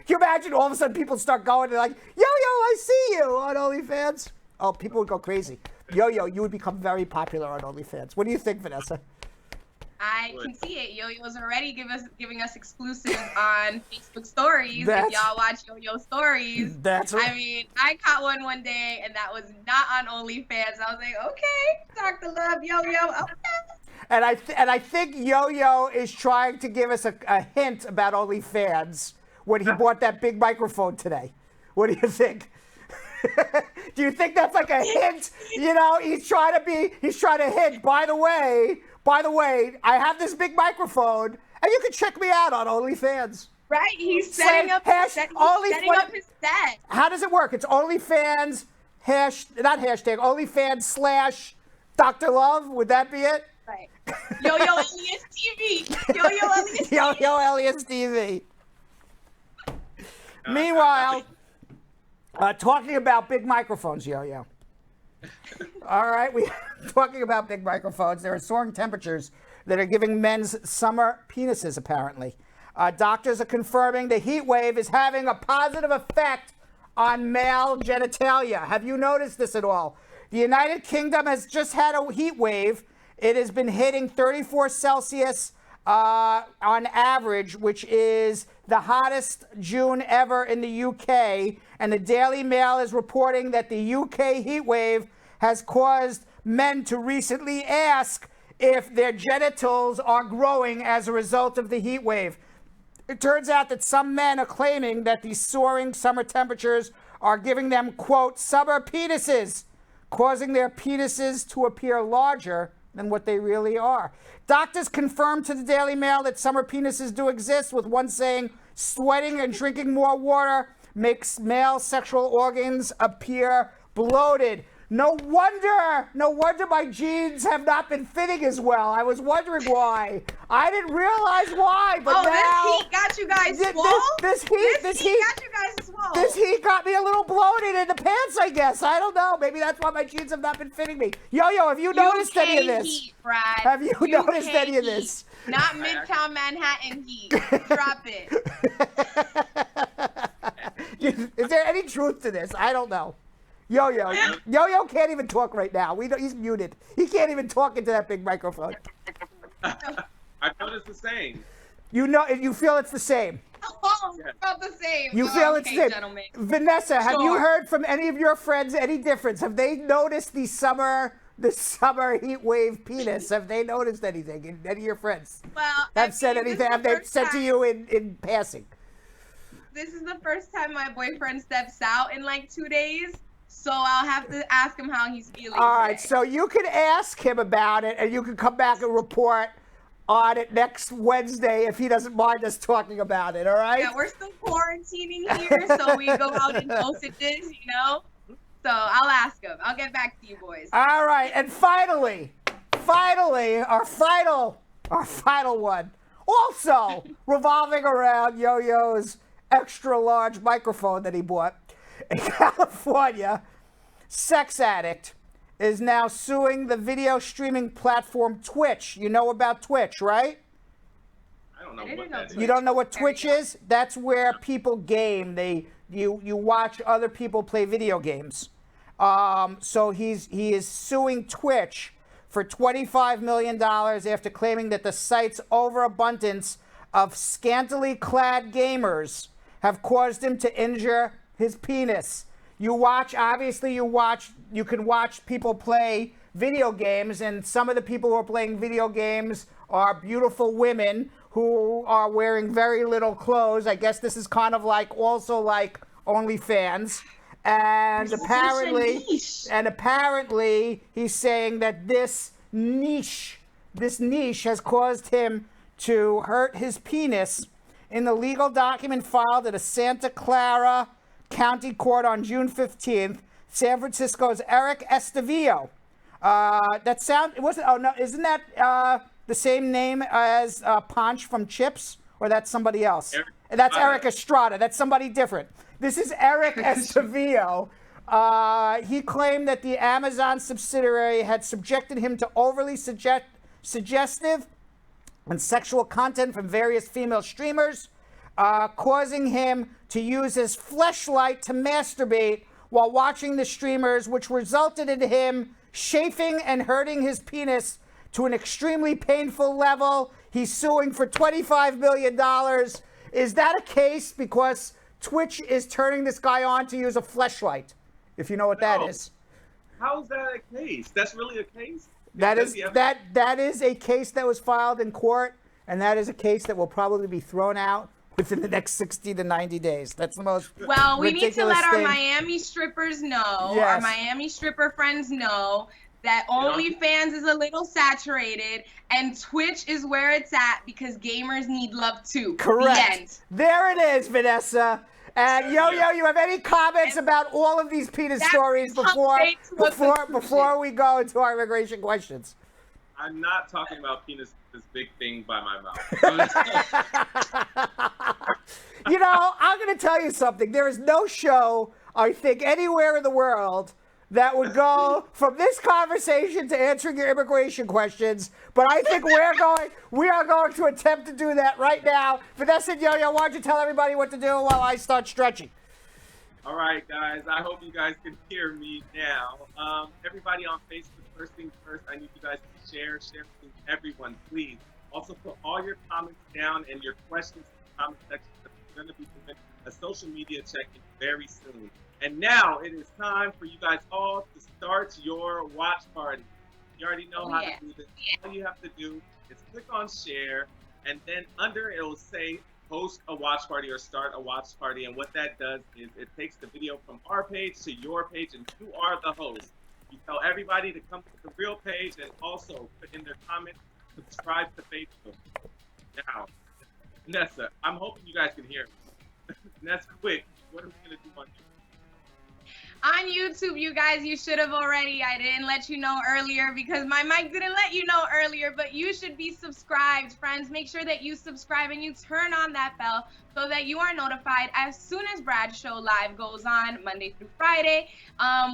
you imagine all of a sudden people start going and like, Yo-Yo, I see you on OnlyFans? Oh, people would go crazy. Yo-Yo, you would become very popular on OnlyFans. What do you think, Vanessa? I can see it. Yo-Yo's already giving us exclusives on Facebook stories. If y'all watch Yo-Yo stories. That's right. I mean, I caught one day, and that was not on OnlyFans. I was like, okay, Dr. Love, Yo-Yo, okay. And I think Yo-Yo is trying to give us a hint about OnlyFans when he bought that big microphone today. What do you think? Do you think that's like a hint? He's trying to hint. By the way, I have this big microphone, and you can check me out on OnlyFans. Right, he's setting up his set. How does it work? It's OnlyFans #OnlyFans /Dr. Love. Would that be it? Right. Yo Elias TV. Yo Elias. Yo Elias TV. Meanwhile, talking about big microphones, Yo. All right, we talking about big microphones. There are soaring temperatures that are giving men's summer penises, apparently. Doctors are confirming the heat wave is having a positive effect on male genitalia. Have you noticed this at all? The United Kingdom has just had a heat wave. It has been hitting 34 Celsius on average, which is the hottest June ever in the UK. And the Daily Mail is reporting that the UK heat wave has caused men to recently ask if their genitals are growing as a result of the heat wave. It turns out that some men are claiming that these soaring summer temperatures are giving them, quote, summer penises, causing their penises to appear larger than what they really are. Doctors confirmed to the Daily Mail that summer penises do exist, with one saying sweating and drinking more water makes male sexual organs appear bloated. No wonder my jeans have not been fitting as well. I was wondering why. I didn't realize why, but now this heat got you guys swole? This heat got you guys swole. This heat got me a little bloated in the pants, I guess. I don't know. Maybe that's why my jeans have not been fitting me. Yo, have you noticed any of this? Heat, Brad. Have you noticed any of this? Not Midtown Manhattan heat. Drop it. Is there any truth to this? I don't know. Yo can't even talk right now. He's muted. He can't even talk into that big microphone. I noticed the same. You feel it's the same. Oh, about the same. You feel it's the same. Gentlemen. Vanessa, have you heard from any of your friends any difference? Have they noticed the summer heat wave penis? Have they noticed anything? Any of your friends have said anything? Have they said to you in passing? This is the first time my boyfriend steps out in like 2 days. So I'll have to ask him how he's feeling. All right, so you can ask him about it, and you can come back and report on it next Wednesday if he doesn't mind us talking about it, all right? Yeah, we're still quarantining here, so we go out in dosages, you know? So I'll ask him. I'll get back to you boys. All right, and finally, our final one, also revolving around Yo-Yo's extra large microphone that he bought. In California, sex addict is now suing the video streaming platform Twitch. You know about Twitch, right? I don't know what that is. You don't know what Twitch is? That's where people game. You watch other people play video games. So he is suing Twitch for $25 million after claiming that the site's overabundance of scantily clad gamers have caused him to injure his penis. You can watch people play video games, and some of the people who are playing video games are beautiful women who are wearing very little clothes. I guess this is kind of like OnlyFans. And apparently he's saying that this niche has caused him to hurt his penis. In the legal document filed at a Santa Clara County Court on June 15th, San Francisco's Eric Estevillo. Isn't that the same name as Ponch from Chips, or that's somebody else? That's Eric Estrada. That's somebody different. This is Eric Estevillo. He claimed that the Amazon subsidiary had subjected him to overly suggestive and sexual content from various female streamers, causing him to use his fleshlight to masturbate while watching the streamers, which resulted in him chafing and hurting his penis to an extremely painful level. He's suing for $25 million. Is that a case? Because Twitch is turning this guy on to use a fleshlight, if you know what that is. How is that a case? That's really a case? That is a case that was filed in court, and that is a case that will probably be thrown out within the next 60 to 90 days. That's the most Well, we need to let our thing. Miami strippers know, Yes. our Miami stripper friends know, that OnlyFans is a little saturated and Twitch is where it's at because gamers need love too. Correct. The end. There it is, Vanessa. And you have any comments about all of these penis stories before we go into our immigration questions? I'm not talking about penis, this big thing by my mouth. You know, I'm going to tell you something. There is no show, I think, anywhere in the world that would go from this conversation to answering your immigration questions. But I think we are going to attempt to do that right now. Vanessa and Yo-Yo, why don't you tell everybody what to do while I start stretching? All right, guys. I hope you guys can hear me now. Everybody on Facebook, first things first, I need you guys to share with everyone, please. Also, put all your comments down and your questions in the comment section. We're going to be doing a social media check-in very soon. And now it is time for you guys all to start your watch party. You already know how to do this. All you have to do is click on share, and then under it will say host a watch party or start a watch party. And what that does is it takes the video from our page to your page, and you are the host. You tell everybody to come to the real page and also put in their comments, subscribe to Facebook. Now, Vanessa, I'm hoping you guys can hear me. Ness-quick, what are we going to do on YouTube, you guys, you should have already. I didn't let you know earlier because my mic didn't let you know earlier, but you should be subscribed, friends. Make sure that you subscribe and you turn on that bell so that you are notified as soon as Brad's show live goes on Monday through Friday,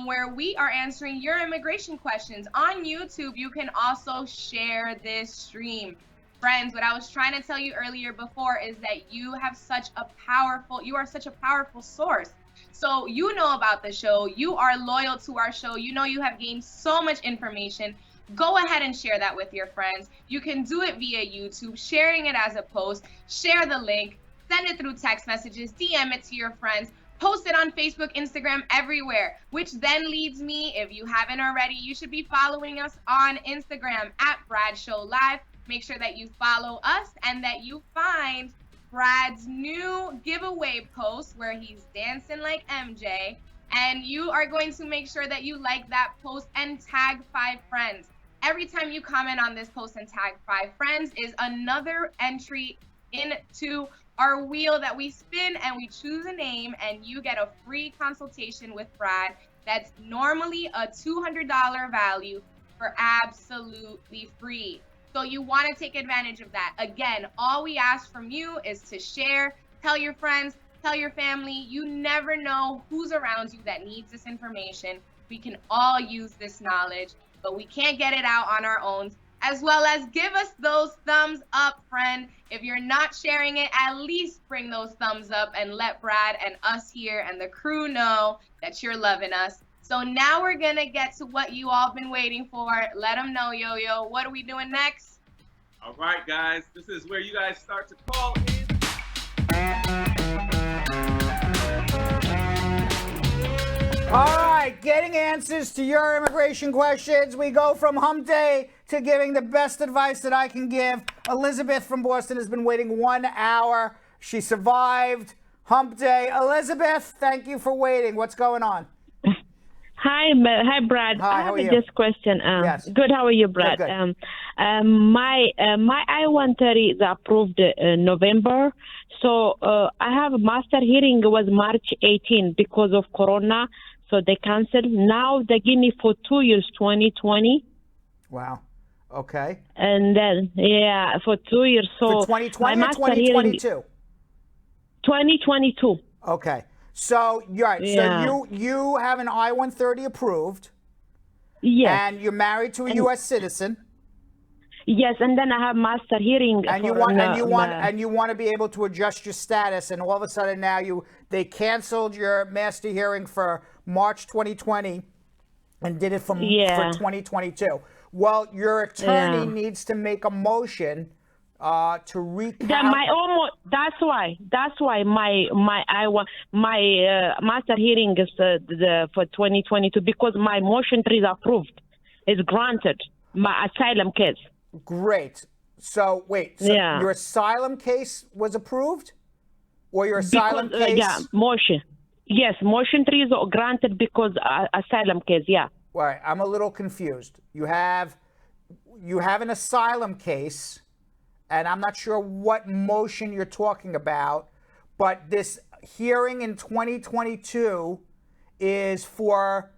where we are answering your immigration questions. On YouTube, you can also share this stream. Friends, what I was trying to tell you earlier before is that you are such a powerful source. So you know about the show, you are loyal to our show, you know you have gained so much information. Go ahead and share that with your friends. You can do it via YouTube, sharing it as a post, share the link, send it through text messages, DM it to your friends, post it on Facebook, Instagram, everywhere, which then leads me, if you haven't already, you should be following us on Instagram at Brad Show Live. Make sure that you follow us and that you find Brad's new giveaway post where he's dancing like MJ, and you are going to make sure that you like that post and tag 5 friends. Every time you comment on this post and tag 5 friends is another entry into our wheel that we spin, and we choose a name and you get a free consultation with Brad that's normally a $200 value for absolutely free. So you want to take advantage of that. Again, all we ask from you is to share, tell your friends, tell your family. You never know who's around you that needs this information. We can all use this knowledge, but we can't get it out on our own. As well as give us those thumbs up, friend. If you're not sharing it, at least bring those thumbs up and let Brad and us here and the crew know that you're loving us. So now we're going to get to what you all been waiting for. Let them know, Yo-Yo. What are we doing next? All right, guys. This is where you guys start to call in. All right, getting answers to your immigration questions. We go from Hump Day to giving the best advice that I can give. Elizabeth from Boston has been waiting 1 hour. She survived Hump Day. Elizabeth, thank you for waiting. What's going on? Hi, Brad. Hi, I how have are you? this question. Yes. Good. How are you, Brad? Good. My I-130 is approved November, so I have a master hearing was March 18 because of Corona, so they canceled. Now they give me for 2 years, 2020. Wow. Okay. And then for 2 years. So for 2020 or 2022? 2022. Okay. So you're right. Yeah. So you have an I-130 approved. Yes. And you're married to a U.S. citizen. Yes, and then I have master hearing. And you want to be able to adjust your status, and all of a sudden now they canceled your master hearing for March 2020 and did it for 2022. Well, your attorney needs to make a motion to recount. That's why my master hearing is for 2022 because my motion 3 is approved, is granted. My asylum case. Great. So wait. So your asylum case was approved, or your asylum case? Yeah, motion. Yes, motion 3 is granted because asylum case. Yeah. All right. I'm a little confused. You have an asylum case. And I'm not sure what motion you're talking about, but this hearing in 2022 is for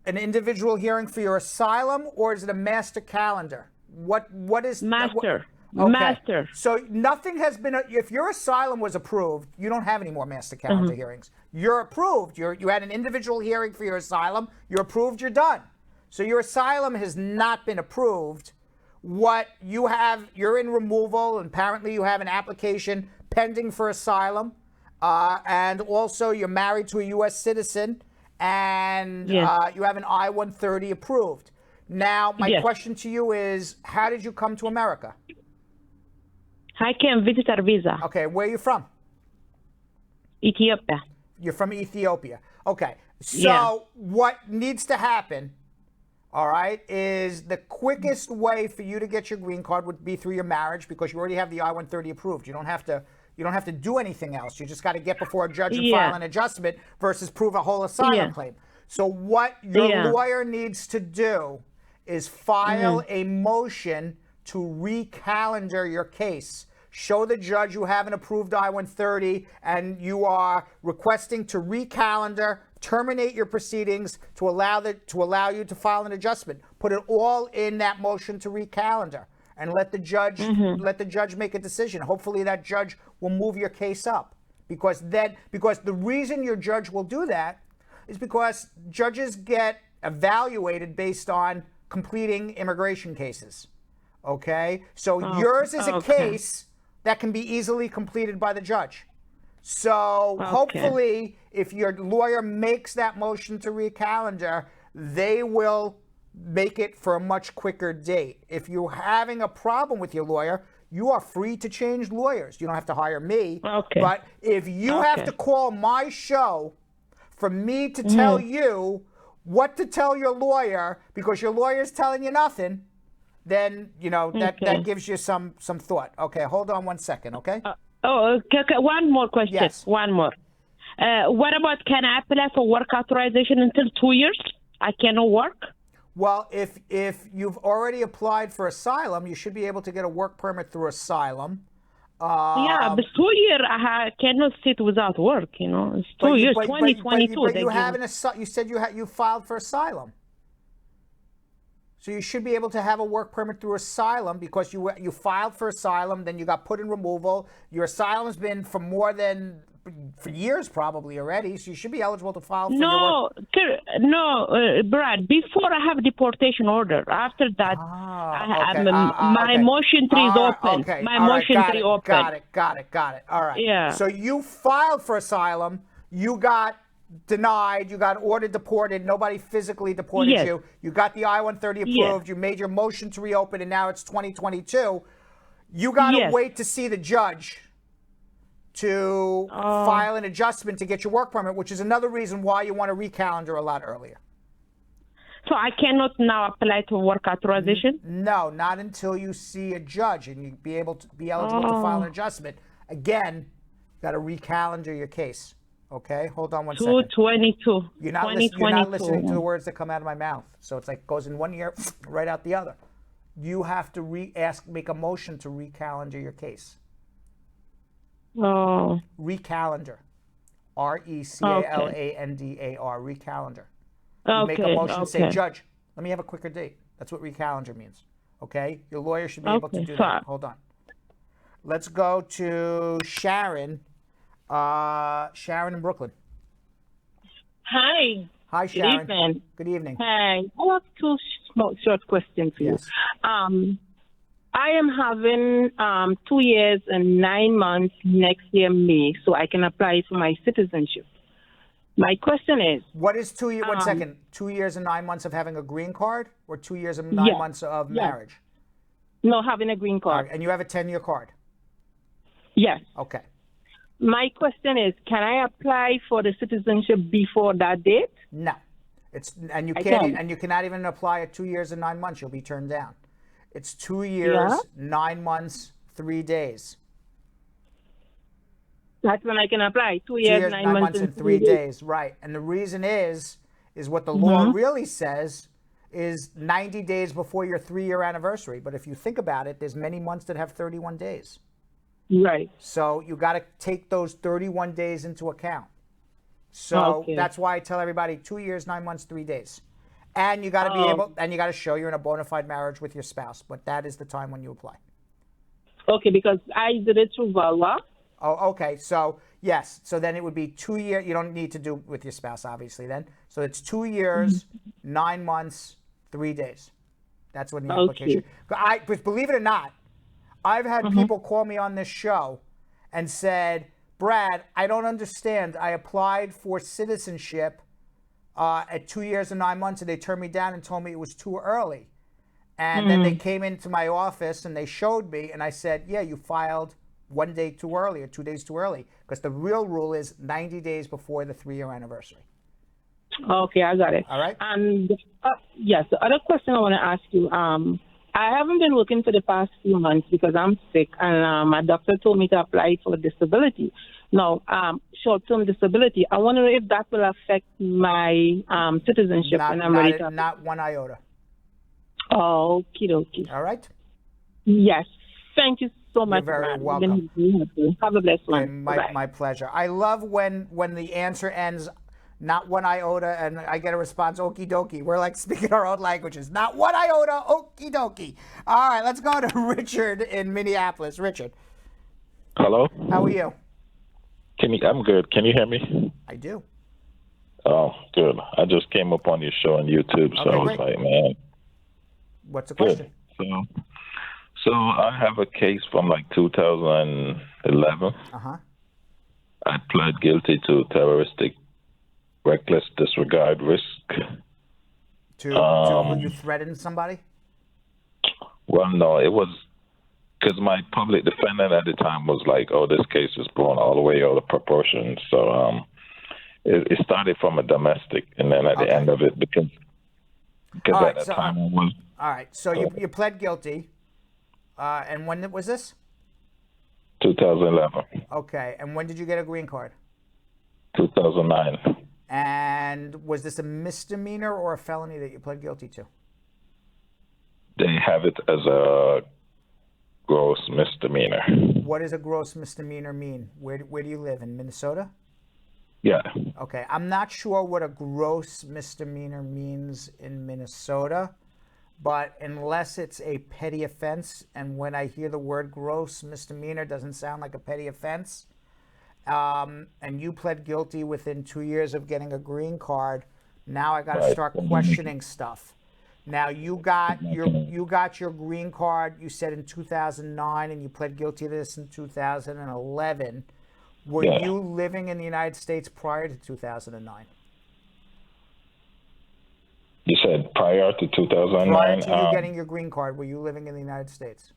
an individual hearing for your asylum, or is it a master calendar? What is Master. Okay. Master. So nothing has been. If your asylum was approved, you don't have any more master calendar hearings. You're approved. You had an individual hearing for your asylum. You're approved. You're done. So your asylum has not been approved. What you have, you're in removal, and apparently you have an application pending for asylum, and also you're married to a U.S. citizen, and you have an I-130 approved. Now, my question to you is, how did you come to America? I came visitor visa. Okay, where are you from? Ethiopia. You're from Ethiopia. Okay, so what needs to happen, all right, is the quickest way for you to get your green card would be through your marriage, because you already have the I-130 approved. You don't have to do anything else. You just got to get before a judge and file an adjustment versus prove a whole asylum claim. So what your lawyer needs to do is file a motion to recalendar your case. Show the judge you have an approved I-130 and you are requesting to recalendar, terminate your proceedings to allow you to file an adjustment. Put it all in that motion to recalendar and let the judge make a decision. Hopefully that judge will move your case up, because the reason your judge will do that is because judges get evaluated based on completing immigration cases. Okay? So yours is a case that can be easily completed by the judge. So hopefully, if your lawyer makes that motion to recalendar, they will make it for a much quicker date. If you're having a problem with your lawyer, you are free to change lawyers. You don't have to hire me. But if you have to call my show for me to tell you what to tell your lawyer because your lawyer's telling you nothing, then, that gives you some thought. Okay, hold on 1 second, okay? One more question. Yes. One more. What about, can I apply for work authorization until 2 years? I cannot work? Well, if you've already applied for asylum, you should be able to get a work permit through asylum. But 2 years, I cannot sit without work, It's 2 years, 2022. But you you said you filed for asylum. So you should be able to have a work permit through asylum because you filed for asylum, then you got put in removal. Your asylum's been for years probably already, so you should be eligible to file for your work. Brad, before I have deportation order. After that, my motion 3 is open. Okay. My motion 3 open. Got it. All right. Yeah. So you filed for asylum, you got denied, you got ordered deported, nobody physically deported you. You got the I-130 approved, you made your motion to reopen, and now it's 2022. You got to wait to see the judge to file an adjustment to get your work permit, which is another reason why you want to recalendar a lot earlier. So I cannot now apply to work authorization? No, not until you see a judge and you be eligible to file an adjustment. Again, you got to recalendar your case. Okay, hold on 1 second. 222. You're not listening to the words that come out of my mouth. So it's like goes in one ear, right out the other. You have to make a motion to recalendar your case. Recalendar. RECALANDAR. Recalendar. You make a motion, say, Judge, let me have a quicker date. That's what recalendar means. Okay? Your lawyer should be able to do that. Hold on. Let's go to Sharon. Sharon in Brooklyn. Hi. Hi, Sharon. Good evening. Good evening. Hi. I have 2 short questions for you. I am having 2 years and 9 months next year, May, so I can apply for my citizenship. My question is... What is 2 years? 1 second. 2 years and 9 months of having a green card, or 2 years and 9 months of marriage? No, having a green card. And you have a 10-year card? Yes. Okay. My question is, can I apply for the citizenship before that date? No. You cannot even apply at 2 years and 9 months. You'll be turned down. It's 2 years, 9 months, 3 days. That's when I can apply. 2 years, 9 months, and 3 days. Right. And the reason is what the law really says is 90 days before your 3-year anniversary. But if you think about it, there's many months that have 31 days. Right. So you got to take those 31 days into account. So that's why I tell everybody 2 years, 9 months, 3 days. And you got to be able, and you got to show you're in a bona fide marriage with your spouse. But that is the time when you apply. Okay, because I did it through VAWA. Oh, okay. So yes. So then it would be 2 years. You don't need to do with your spouse, obviously. Then, so it's 2 years, 9 months, 3 days. That's when the application. But believe it or not, I've had people call me on this show and said, Brad, I don't understand. I applied for citizenship at 2 years and 9 months, and they turned me down and told me it was too early. And then they came into my office and they showed me, and I said, yeah, you filed 1 day too early or 2 days too early, because the real rule is 90 days before the 3-year anniversary. Okay, I got it. All right. And yes, the other question I want to ask you, I haven't been working for the past few months because I'm sick, and my doctor told me to apply for disability. Now, short-term disability. I wonder if that will affect my citizenship when I'm ready to. Not one iota. Okie dokie. All right. Yes. Thank you so much. You're very Brad. welcome. Have a blessed one. Okay, my pleasure. I love when the answer ends. Not one iota, and I get a response, okie dokie. We're like speaking our own languages. Not one iota, okie dokie. All right, let's go to Richard in Minneapolis. Richard. Hello? How are you? I'm good. Can you hear me? I do. Oh, good. I just came up on your show on YouTube, so Okay, I was great. like, man. What's the question? So I have a case from like 2011. Uh-huh. I pled guilty to terroristic reckless disregard risk. To you threatened somebody? Well, no, it was because my public defendant at the time was like, oh, this case is blown all the way out of proportion. So it started from a domestic, and then at the end of it, because at that time it was... All right, so you pled guilty, and when was this? 2011. Okay, and when did you get a green card? 2009. And was this a misdemeanor or a felony that you pled guilty to? They have it as a gross misdemeanor. What does a gross misdemeanor mean? Where do you live? In Minnesota? Yeah. Okay, I'm not sure what a gross misdemeanor means in Minnesota, but unless it's a petty offense, and when I hear the word gross misdemeanor, it doesn't sound like a petty offense, and you pled guilty within 2 years of getting a green card, now I got to start questioning stuff. Now you got your green card, you said in 2009, and you pled guilty to this in 2011. Were you living in the United States prior to 2009? You said prior to 2009? Prior to you getting your green card, were you living in the United States?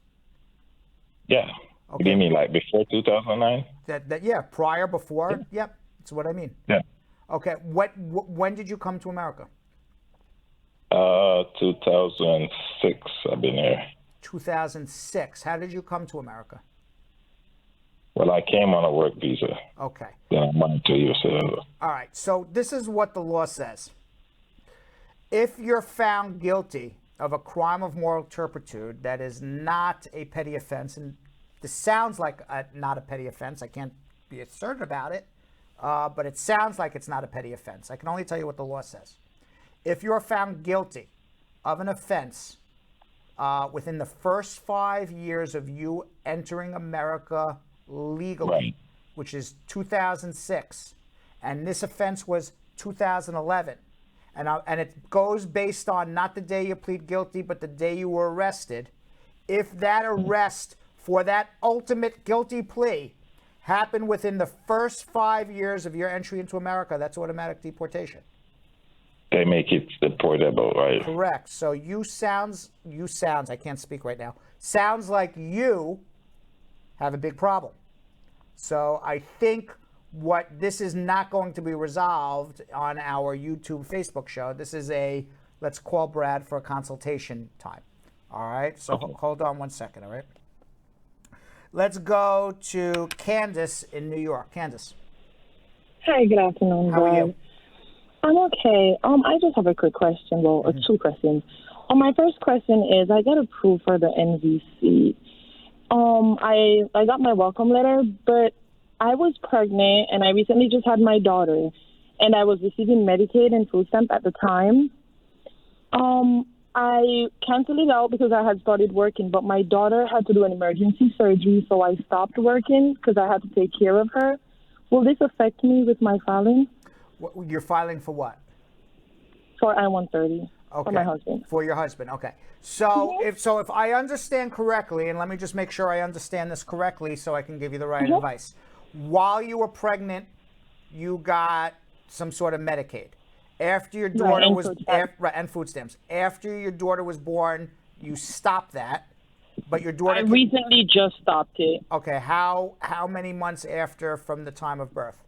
Yeah. Okay. You mean like before 2009? Prior, before? Yep, that's what I mean. Yeah. Okay, when did you come to America? 2006, I've been here. 2006. How did you come to America? Well, I came on a work visa. Okay. Then I went to USCIS. All right, so this is what the law says. If you're found guilty of a crime of moral turpitude that is not a petty offense, and this sounds like not a petty offense, I can't be certain about it, but it sounds like it's not a petty offense. I can only tell you what the law says. If you're found guilty of an offense within the first 5 years of you entering America legally, which is 2006, and this offense was 2011, and it goes based on not the day you plead guilty, but the day you were arrested. If that arrest for that ultimate guilty plea happened within the first 5 years of your entry into America, that's automatic deportation. They make it deportable, right? Correct. So you sounds, I can't speak right now, sounds like you have a big problem. So I think this is not going to be resolved on our YouTube, Facebook show. This is let's call Brad for a consultation time. All right, so hold on 1 second, all right? Let's go to Candace in New York. Candace. Hi, good afternoon. How are you? I'm okay. I just have a quick question, or two questions. My first question is, I got approved for the NVC. I got my welcome letter, but I was pregnant, and I recently just had my daughter, and I was receiving Medicaid and food stamp at the time. I canceled it out because I had started working, but my daughter had to do an emergency surgery, so I stopped working because I had to take care of her. Will this affect me with my filing? You're filing for what? For I-130. Okay. For my husband. For your husband. Okay. So if I understand correctly, and let me just make sure I understand this correctly so I can give you the right advice. While you were pregnant, you got some sort of Medicaid. After your daughter was and food stamps. After your daughter was born, you stopped that. But your daughter I recently just stopped it. Okay. How many months after from the time of birth?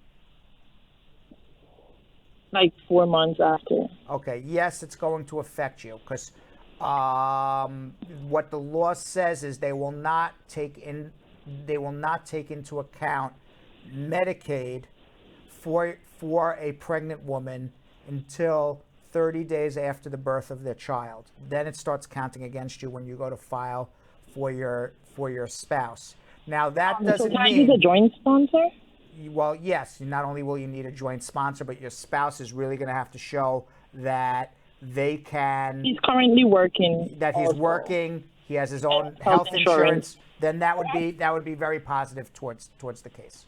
Like 4 months after. Okay, yes, it's going to affect you because what the law says is they will not take into account Medicaid for a pregnant woman until 30 days after the birth of their child. Then it starts counting against you when you go to file for your spouse. Now that doesn't mean. So can I use a joint sponsor? Well, yes. Not only will you need a joint sponsor, but your spouse is really going to have to show that they can. He's currently working. That he's working. He has his own health insurance. Then that would be very positive towards the case.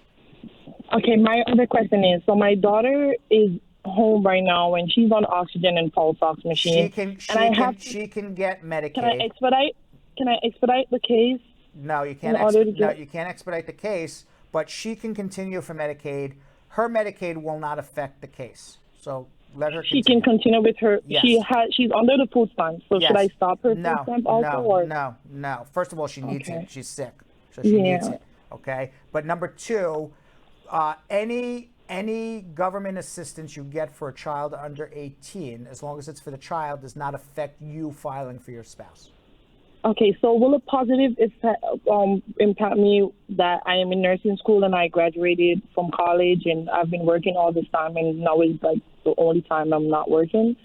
Okay. My other question is: so my daughter is home right now, and she's on oxygen and pulse ox machine. She can get Medicaid. Can I expedite the case? No, you can't. You can't expedite the case. But she can continue for Medicaid. Her Medicaid will not affect the case. So let her continue. She can continue with her. Yes. She's under the food stamp. So should I stop her food stamp also? No. First of all, she needs it. She's sick. So she needs it. Okay. But number two, any government assistance you get for a child under 18, as long as it's for the child, does not affect you filing for your spouse. Okay, so will a positive impact me that I am in nursing school and I graduated from college and I've been working all this time and now is like the only time I'm not working?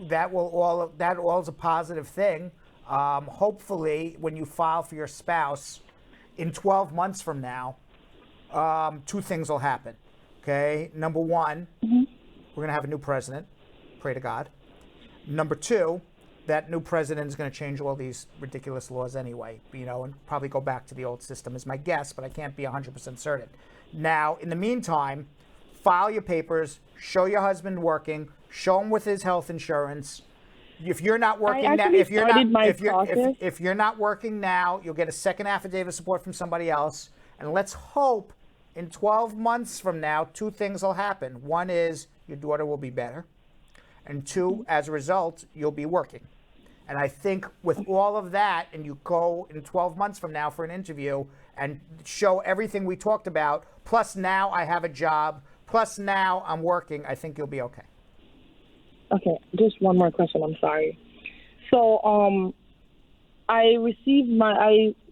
That all is a positive thing. Hopefully, when you file for your spouse, in 12 months from now, two things will happen. Okay, number one, we're gonna have a new president. Pray to God. Number two, that new president is going to change all these ridiculous laws anyway, and probably go back to the old system is my guess, but I can't be 100% certain. Now, in the meantime, file your papers, show your husband working, show him with his health insurance. If you're not working now, if you're not working now, you'll get a second affidavit of support from somebody else. And let's hope in 12 months from now, two things will happen. One is your daughter will be better. And two, as a result, you'll be working. And I think with all of that, and you go in 12 months from now for an interview and show everything we talked about, plus now I have a job, plus now I'm working, I think you'll be okay. Okay, just one more question, I'm sorry. So I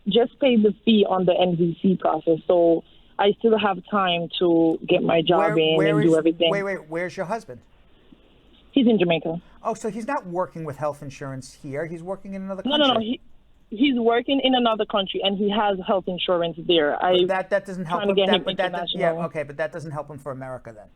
just paid the fee on the NVC process, so I still have time to get my job do everything. Wait, where's your husband? He's in Jamaica. Oh, so he's not working with health insurance here. He's working in another country. No. He's working in another country, and he has health insurance there. That doesn't help him. But that doesn't help him for America then.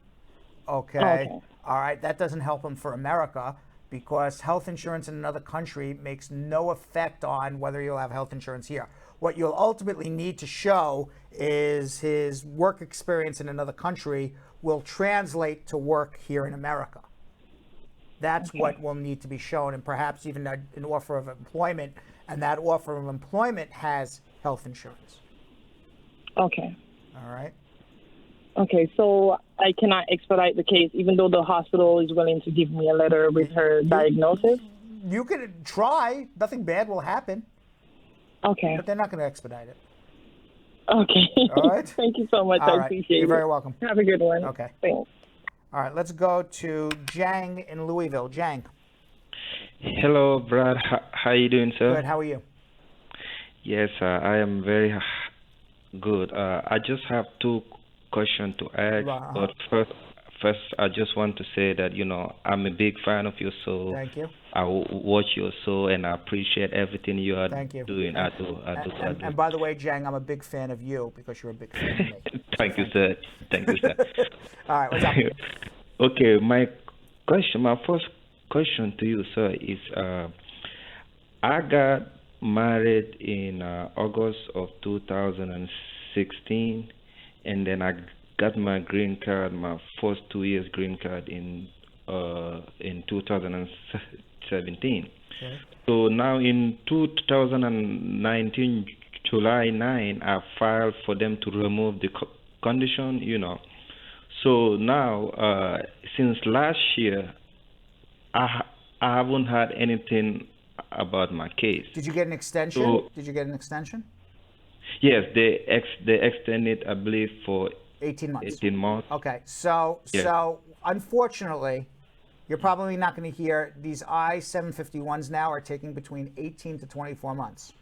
Okay. All right. That doesn't help him for America because health insurance in another country makes no effect on whether you'll have health insurance here. What you'll ultimately need to show is his work experience in another country will translate to work here in America. That's what will need to be shown, and perhaps even an offer of employment, and that offer of employment has health insurance. Okay. All right. Okay, so I cannot expedite the case, even though the hospital is willing to give me a letter with her diagnosis? You could try. Nothing bad will happen. Okay. But they're not going to expedite it. Okay. All right. Thank you so much. I appreciate it. You're very welcome. Have a good one. Okay. Thanks. All right, let's go to Jang in Louisville. Jang. Hello, Brad. How are you doing, sir? Good. How are you? Yes, I am very good. I just have two questions to ask. But first, I just want to say that, I'm a big fan of your show. Thank you. I watch your show, and I appreciate everything you are doing. I do. And by the way, Jang, I'm a big fan of you because you're a big fan of me. Thank you, sir. All right, what's up? Okay, my first question to you, sir, is I got married in August of 2016, and then I got my green card, my first 2 years green card in 2017. Okay. So now in 2019, July 9, I filed for them to remove the condition, So now, since last year, I haven't had anything about my case. Did you get an extension? So, Did you get an extension? yes, they extended, I believe, for 18 months. 18 months. Okay, so Yes. so unfortunately, you're probably not going to hear these I-751s now are taking between 18 to 24 months.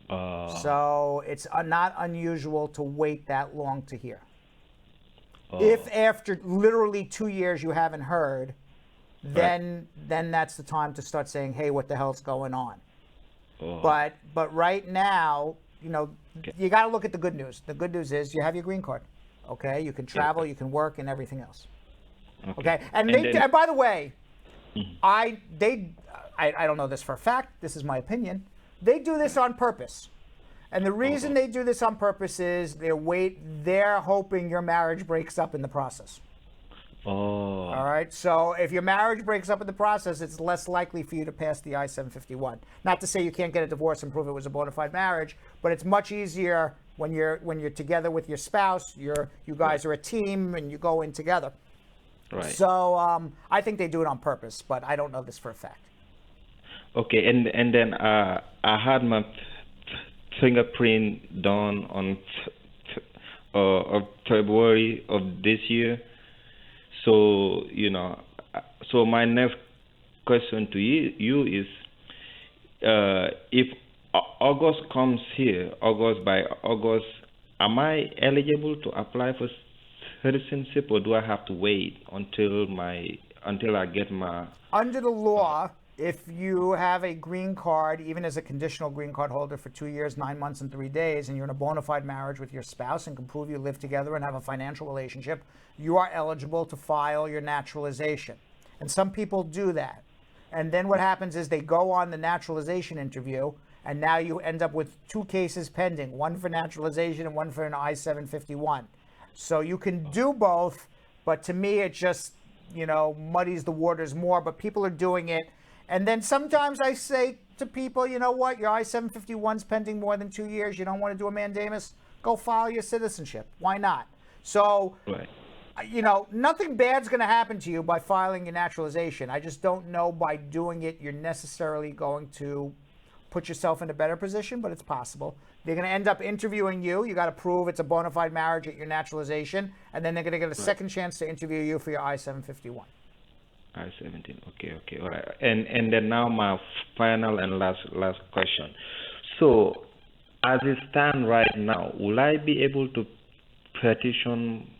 So it's not unusual to wait that long to hear. If after literally 2 years you haven't heard, then that's the time to start saying, hey, what the hell's going on? But right now, you got to look at the good news. The good news is you have your green card. Okay, you can travel, you can work, and everything else. Okay, and by the way, I don't know this for a fact. This is my opinion. They do this on purpose, and the reason they do this on purpose is they're hoping your marriage breaks up in the process. All right. So if your marriage breaks up in the process, it's less likely for you to pass the I-751. Not to say you can't get a divorce and prove it was a bona fide marriage, but it's much easier when you're together with your spouse. You guys are a team and you go in together. Right. So I think they do it on purpose, but I don't know this for a fact. Okay, and then I had my fingerprint done on February of this year. So so my next question to you is, if August comes here, by August, am I eligible to apply for citizenship, or do I have to wait until I get my? Under the law, if you have a green card, even as a conditional green card holder for 2 years, 9 months, and 3 days, and you're in a bona fide marriage with your spouse and can prove you live together and have a financial relationship, you are eligible to file your naturalization. And some people do that. And then what happens is they go on the naturalization interview, and now you end up with 2 cases pending, one for naturalization and one for an I-751. So you can do both, but to me it just, muddies the waters more, but people are doing it. And then sometimes I say to people, you know what, your I-751's pending more than 2 years, you don't want to do a mandamus, go file your citizenship. Why not? So, nothing bad's going to happen to you by filing your naturalization. I just don't know by doing it you're necessarily going to put yourself in a better position, but it's possible. They're going to end up interviewing you. You got to prove it's a bona fide marriage at your naturalization, and then they're going to get a second chance to interview you for your I-751. I-17. Okay, all right. And then now my final and last question. So, as it stands right now, will I be able to petition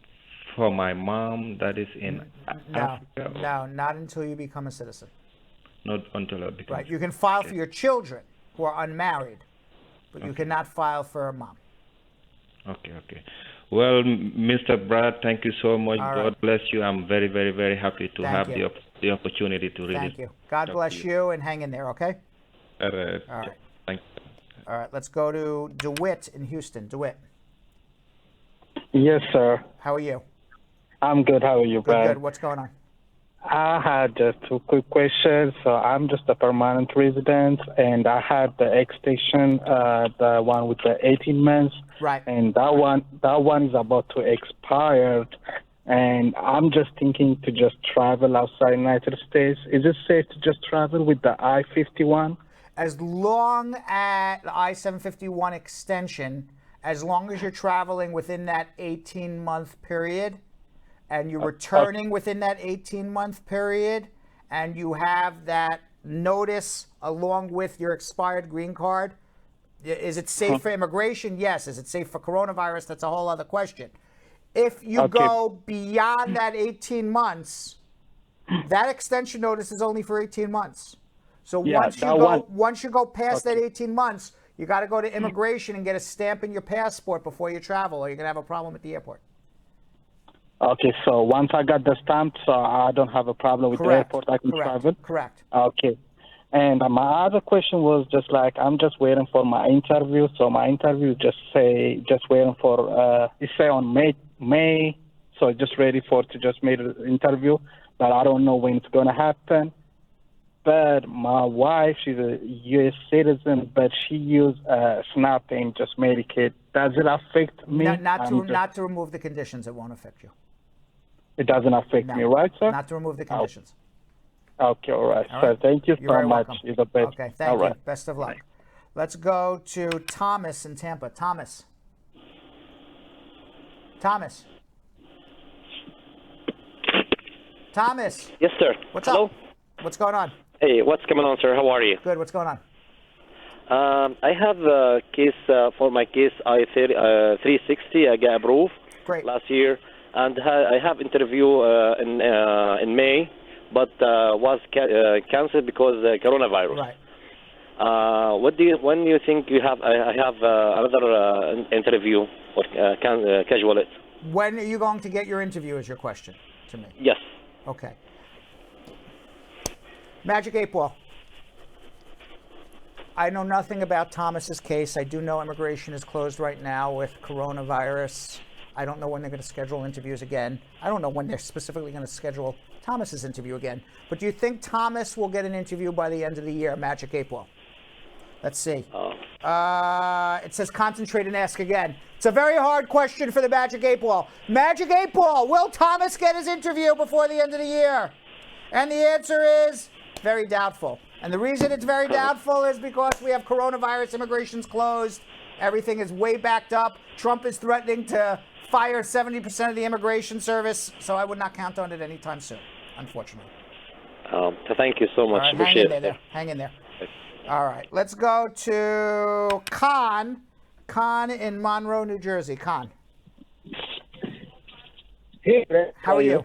for my mom that is in Africa? No, not until you become a citizen. Not until I become. Right. You can file for your children who are unmarried, but you cannot file for a mom. Okay. Well, Mr. Brad, thank you so much. All God right. bless you. I'm very, very, very happy to have the opportunity to really. Thank you. God bless you, and hang in there, okay? All right. All right. Thank you. All right, let's go to DeWitt in Houston. DeWitt. Yes, sir. How are you? I'm good. How are you, Brad? Good. What's going on? I had just 2 quick questions. So I'm just a permanent resident, and I had the extension, the one with the 18 months. Right. And that one is about to expire, and I'm just thinking to just travel outside the United States. Is it safe to just travel with the I-51? As long as the I-751 extension, as long as you're traveling within that 18-month period, and you're returning within that 18-month period, and you have that notice along with your expired green card, is it safe for immigration? Yes. Is it safe for coronavirus? That's a whole other question. If you go beyond that 18 months, that extension notice is only for 18 months. So once you go past that 18 months, you got to go to immigration and get a stamp in your passport before you travel, or you're going to have a problem at the airport. Okay, so once I got the stamp, so I don't have a problem with the airport. I can travel. Correct. Okay. And my other question was just like I'm just waiting for my interview. So my interview just waiting for it say on May. So just ready to just make an interview, but I don't know when it's gonna happen. But my wife, she's a U.S. citizen, but she used SNAP and just Medicaid. Does it affect me? Not to remove the conditions. It won't affect you. It doesn't affect me, right, sir? Not to remove the conditions. Okay, all right. All Sir, right. thank you You're so very much. welcome. You're the best. Okay, thank all you. right. Best of luck. Let's go to Thomas in Tampa. Thomas. Thomas. Yes, sir. What's Hello? up? What's going on? Hey, what's going on, sir? How are you? Good. What's going on? I have a case for my case I-360. I got approved last year, and I have interview in May, but was canceled because coronavirus. Right. When do you think you have? I have another interview or schedule it? When are you going to get your interview? Is your question to me? Yes. Okay. Magic 8 Ball. I know nothing about Thomas's case. I do know immigration is closed right now with coronavirus. I don't know when they're going to schedule interviews again. I don't know when they're specifically going to schedule Thomas's interview again. But do you think Thomas will get an interview by the end of the year, Magic 8 Ball? Let's see. It says concentrate and ask again. It's a very hard question for the Magic 8 Ball. Magic 8 Ball, will Thomas get his interview before the end of the year? And the answer is very doubtful. And the reason it's very doubtful is because we have coronavirus, immigration's closed, everything is way backed up. Trump is threatening to fire 70% of the immigration service, so I would not count on it anytime soon, unfortunately. Thank you so much. All right, Appreciate it. Hang in there. All right, let's go to Con. Con in Monroe, New Jersey. Con. Hey, Brad. How are you?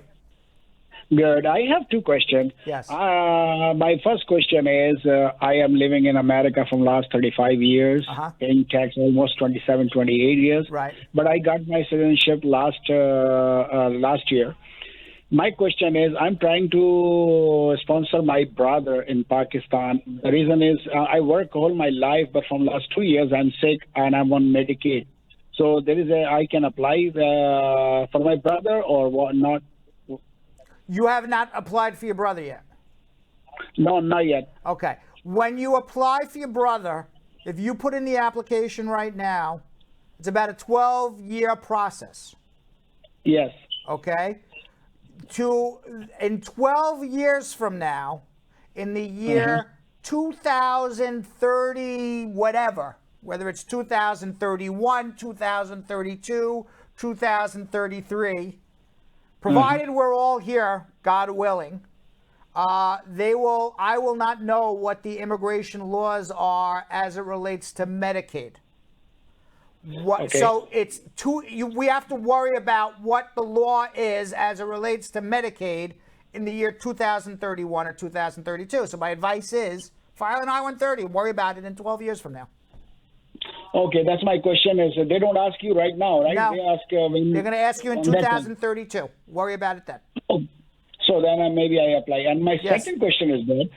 Good. I have two questions. Yes. My first question is, I am living in America from last 35 years, paying tax almost 27, 28 years. Right. But I got my citizenship last year. My question is, I'm trying to sponsor my brother in Pakistan. The reason is I work all my life, but from last 2 years I'm sick and I'm on Medicaid. So I can apply for my brother or what not? You have not applied for your brother yet? No, not yet. Okay. When you apply for your brother, if you put in the application right now, it's about a 12-year process. Yes. Okay? In 12 years from now, in the year 2030, whatever, whether it's 2031, 2032, 2033, provided we're all here, God willing, I will not know what the immigration laws are as it relates to Medicaid. So we have to worry about what the law is as it relates to Medicaid in the year 2031 or 2032. So my advice is file an I-130 and worry about it in 12 years from now. Okay, that's my question. Is they don't ask you right now, right? No. They ask They're going to ask you in 2032. Worry about it then. So then maybe I apply. And my second question is that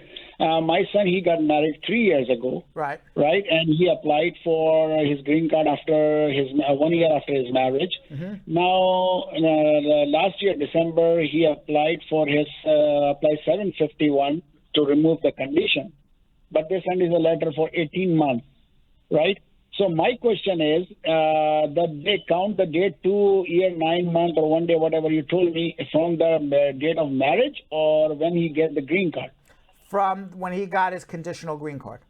my son, he got married 3 years ago. Right. Right. And he applied for his green card after his 1 year after his marriage. Now, last year, December, he applied for his apply 751 to remove the condition. But they sent us a letter for 18 months. Right. So my question is that they count the date 2 year, 9 months, or 1 day, whatever you told me, from the date of marriage or when he get the green card? From when he got his conditional green card.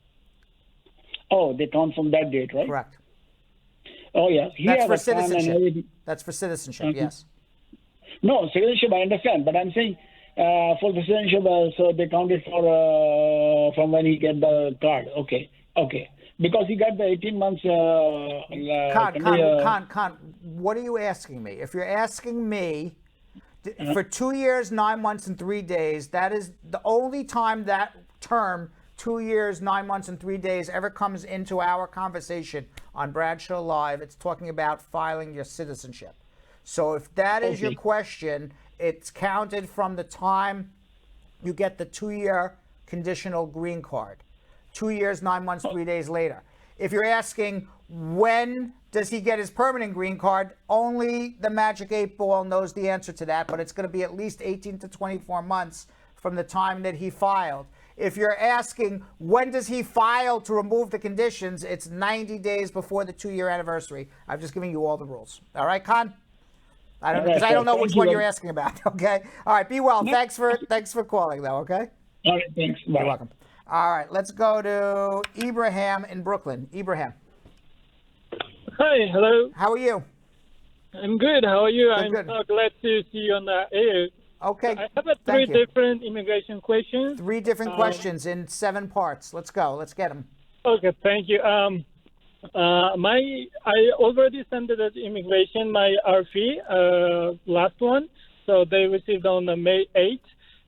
Oh, they count from that date, right? Correct. Oh, yeah. That's for citizenship. That's for citizenship, yes. No, citizenship, I understand. But I'm saying for the citizenship, so they count it for from when he get the card. Okay. Because he got the 18 months. Con, what are you asking me? If you're asking me for 2 years, 9 months, and 3 days, that is the only time that term, 2 years, 9 months, and 3 days, ever comes into our conversation on Bradshaw Live. It's talking about filing your citizenship. So if that is your question, it's counted from the time you get the 2-year conditional green card. 2 years, 9 months, 3 days later. If you're asking when does he get his permanent green card, only the Magic 8 Ball knows the answer to that, but it's going to be at least 18 to 24 months from the time that he filed. If you're asking when does he file to remove the conditions, it's 90 days before the 2-year anniversary. I've just given you all the rules. All right, Con? I don't know which one you're asking about. Okay. All right. Be well. Thanks for calling, though. Okay. All right. Thanks. Bye. You're welcome. All right. Let's go to Ibrahim in Brooklyn. Ibrahim. Hi. Hello. How are you? I'm good. How are you? Good. So glad to see you on the air. Okay. I have three different immigration questions. 3 different questions in 7 parts. Let's go. Let's get them. Okay. Thank you. I already sent the immigration my RFE, last one, so they received on the May 8th,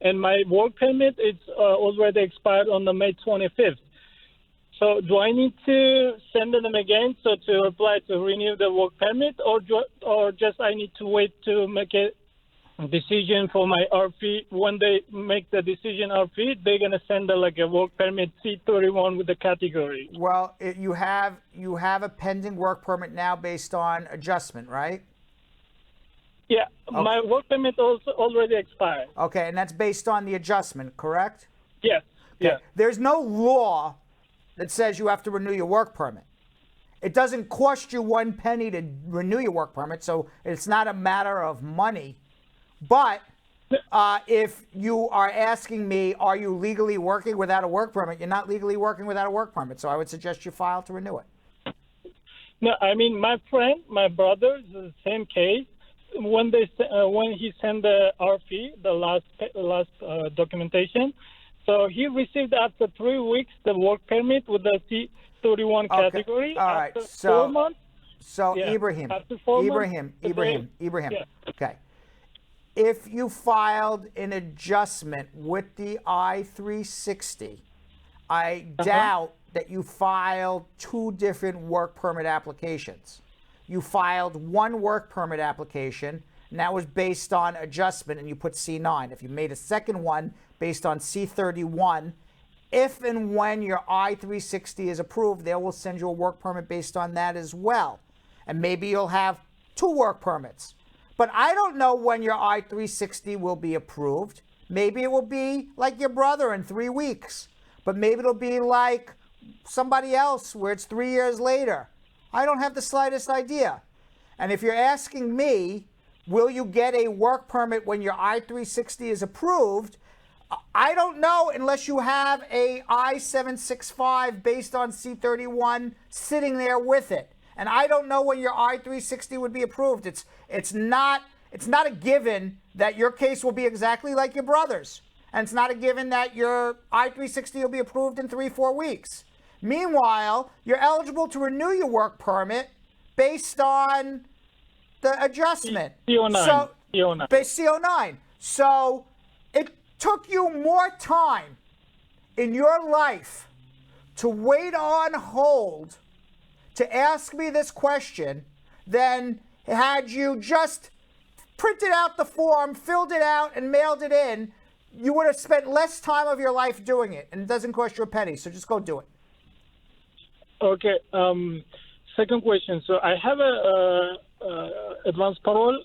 and my work permit is already expired on the May 25th. So do I need to send them again to apply to renew the work permit, or just I need to wait to make a decision for my RFE? When they make the decision RFE, they're gonna send a work permit C31 with the category. Well, you have a pending work permit now based on adjustment, right? Yeah, okay. My work permit also already expired. Okay, and that's based on the adjustment, correct? Yes. Okay. Yeah. There's no law that says you have to renew your work permit. It doesn't cost you 1 penny to renew your work permit, so it's not a matter of money. But if you are asking me, are you legally working without a work permit? You're not legally working without a work permit, so I would suggest you file to renew it. No, I mean my my brother, the same case. When he sent the RFE, the last documentation, so he received after 3 weeks the work permit with the C31 category. All right. After So 4 months. So Yeah. Ibrahim. After 4 Ibrahim. Yeah. Okay. If you filed an adjustment with the I-360, I doubt that you filed 2 different work permit applications. You filed 1 work permit application, and that was based on adjustment, and you put C9. If you made a second one based on C31, if and when your I-360 is approved, they will send you a work permit based on that as well. And maybe you'll have 2 work permits. But I don't know when your I-360 will be approved. Maybe it will be like your brother in 3 weeks. But maybe it'll be like somebody else where it's 3 years later. I don't have the slightest idea. And if you're asking me, will you get a work permit when your I-360 is approved? I don't know unless you have a I-765 based on C31 sitting there with it. And I don't know when your I-360 would be approved. It's not a given that your case will be exactly like your brother's. And it's not a given that your I-360 will be approved in 3-4 weeks. Meanwhile, you're eligible to renew your work permit based on the adjustment. C09. So, C09. Based C09. So it took you more time in your life to wait on hold to ask me this question than had you just printed out the form, filled it out, and mailed it in. You would have spent less time of your life doing it, and it doesn't cost you a penny, so just go do it. Okay. Second question. So I have a advance parole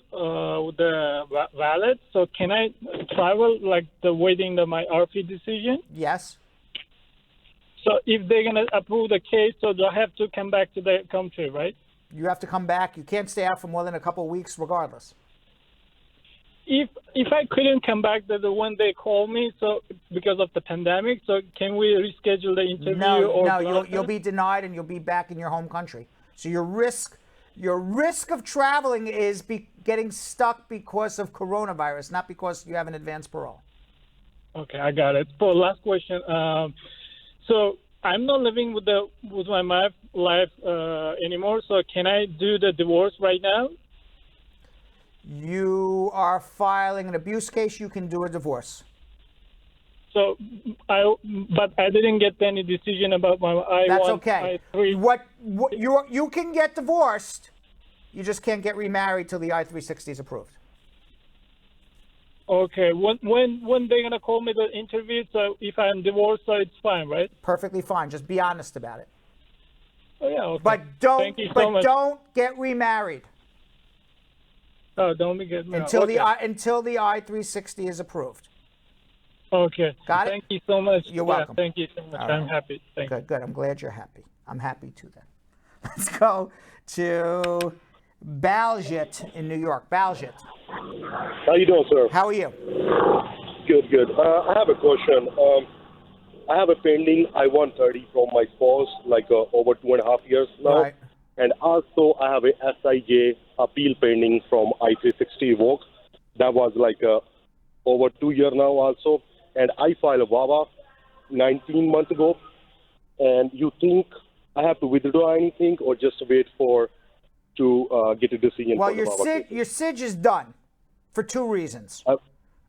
with the valid. So can I travel like the waiting my RFE decision? Yes. So if they're gonna approve the case, so do I have to come back to the country, right? You have to come back. You can't stay out for more than a couple of weeks, regardless. If I couldn't come back, the one they call me, so because of the pandemic, so can we reschedule the interview? No, you'll be denied and you'll be back in your home country. So your risk of traveling is getting stuck because of coronavirus, not because you have an advance parole. Okay, I got it. For last question, so I'm not living with my wife anymore. So can I do the divorce right now? You are filing an abuse case. You can do a divorce. So, but I didn't get any decision about my I-1. That's okay. I-3. You can get divorced You just can't get remarried till the I-360 is approved. Okay. When they gonna call me to interview? So if I'm divorced, so it's fine, right? Perfectly fine. Just be honest about it. Oh yeah. Okay. But don't. Thank you so much. Don't get remarried. Oh, don't be getting Until okay. until the I-360 is approved. Okay. Got it? Thank you so much. You're welcome. Thank you so much. All I'm right. happy. Thank you. Good. I'm glad you're happy. I'm happy too then. Let's go to Baljit in New York. Baljit. How you doing, sir? How are you? Good. I have a question. I have a pending I-130 from my spouse, like over 2.5 years now. Right. And also I have a SIJ appeal pending from I-360 revoke. That was like over 2 years now also. And I filed a VAWA 19 months ago. And you think I have to withdraw anything or just wait to get a decision? Well, for the your VAWA case? your SIJ is done for 2 reasons.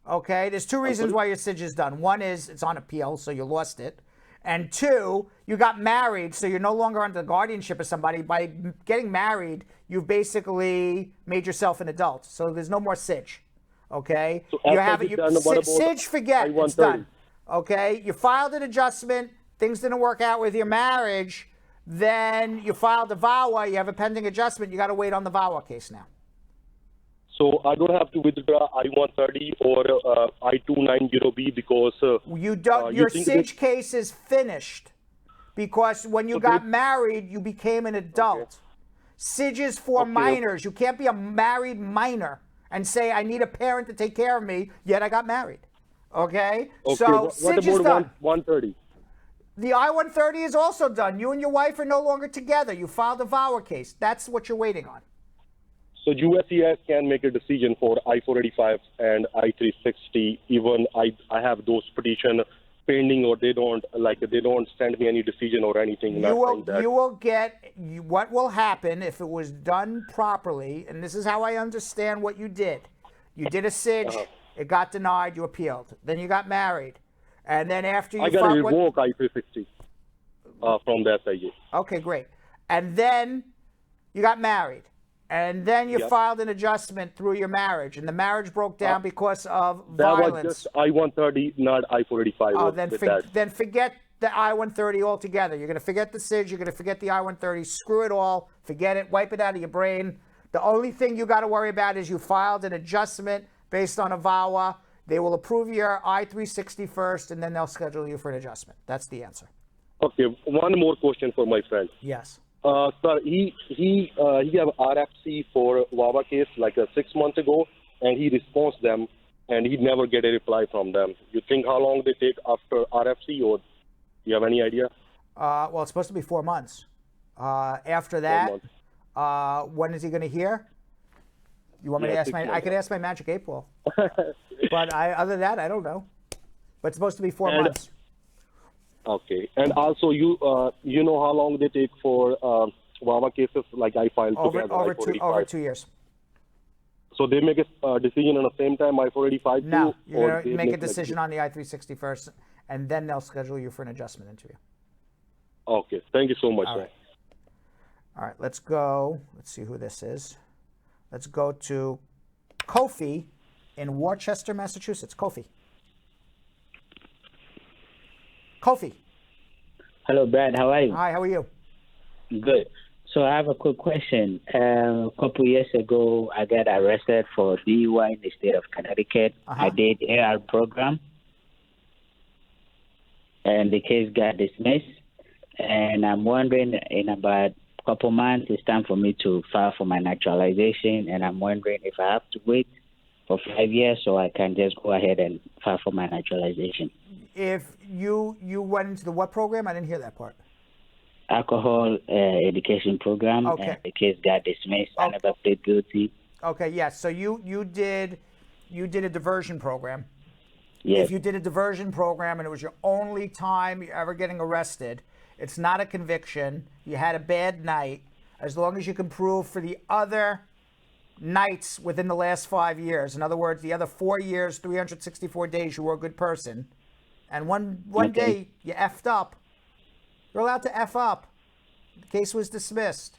Okay, there's 2 reasons why your SIJ is done. One is it's on appeal, so you lost it. And 2, you got married, so you're no longer under the guardianship of somebody. By getting married, you've basically made yourself an adult. So there's no more SIJ. Okay? So you after have it. it's done, what about SIJ, forget. It's I-130? done. Okay? You filed an adjustment. Things didn't work out with your marriage. Then you filed a VAWA. You have a pending adjustment. You got to wait on the VAWA case now. So I don't have to withdraw I-130 or I-290B because you don't. Your SIJ case is finished because when you got married, you became an adult. SIJ is for minors. You can't be a married minor and say, I need a parent to take care of me, yet I got married. Okay? So what SIJ is about done. 130? The I-130 is also done. You and your wife are no longer together. You filed a VAWA case. That's what you're waiting on. So USCIS can make a decision for I-485 and I-360 even I have those petition pending or they don't send me any decision or anything. You will get what will happen if it was done properly, and this is how I understand what you did. You did a SIJ, it got denied, you appealed. Then you got married. And then after you I got to revoke I-360 from the SIJ. Okay, great. And then you got married. And then you filed an adjustment through your marriage, and the marriage broke down because of violence. That was just I-130, not I-485. Oh, then forget the I-130 altogether. You're going to forget the SIJ. You're going to forget the I-130. Screw it all. Forget it. Wipe it out of your brain. The only thing you got to worry about is you filed an adjustment based on a VAWA. They will approve your I-360 first, and then they'll schedule you for an adjustment. That's the answer. Okay, one more question for my friend. Yes. Sir, he have RFC for VAWA case like 6 months ago, and he responds them, and he never get a reply from them. You think how long they take after RFC, or do you have any idea? Well, it's supposed to be 4 months. After that, when is he going to hear? You want me to ask I could ask my Magic 8 Ball. But other than that, I don't know. But it's supposed to be 4 months. Okay, and also you know how long they take for VAWA cases like I filed together? Over 2 years. So they make a decision on the same time I-485 too? No, you're going to make a decision on the I-360 first, and then they'll schedule you for an adjustment interview. Okay, thank you so much. All right, let's go. Let's see who this is. Let's go to Kofi in Worcester, Massachusetts. Kofi. Hello, Brad. How are you? Hi, how are you? Good. So I have a quick question. A couple years ago, I got arrested for DUI in the state of Connecticut. I did AR program, and the case got dismissed. And I'm wondering, in about a couple months, it's time for me to file for my naturalization. And I'm wondering if I have to wait for 5 years so I can just go ahead and file for my naturalization. If you went into the what program? I didn't hear that part. Alcohol education program. Okay. And the case got dismissed. I never plead guilty. Okay, yes. So you did a diversion program. Yes. If you did a diversion program and it was your only time you're ever getting arrested, it's not a conviction. You had a bad night. As long as you can prove for the other nights within the last 5 years, in other words, the other 4 years, 364 days, you were a good person. And one day you effed up. You're allowed to F up. The case was dismissed.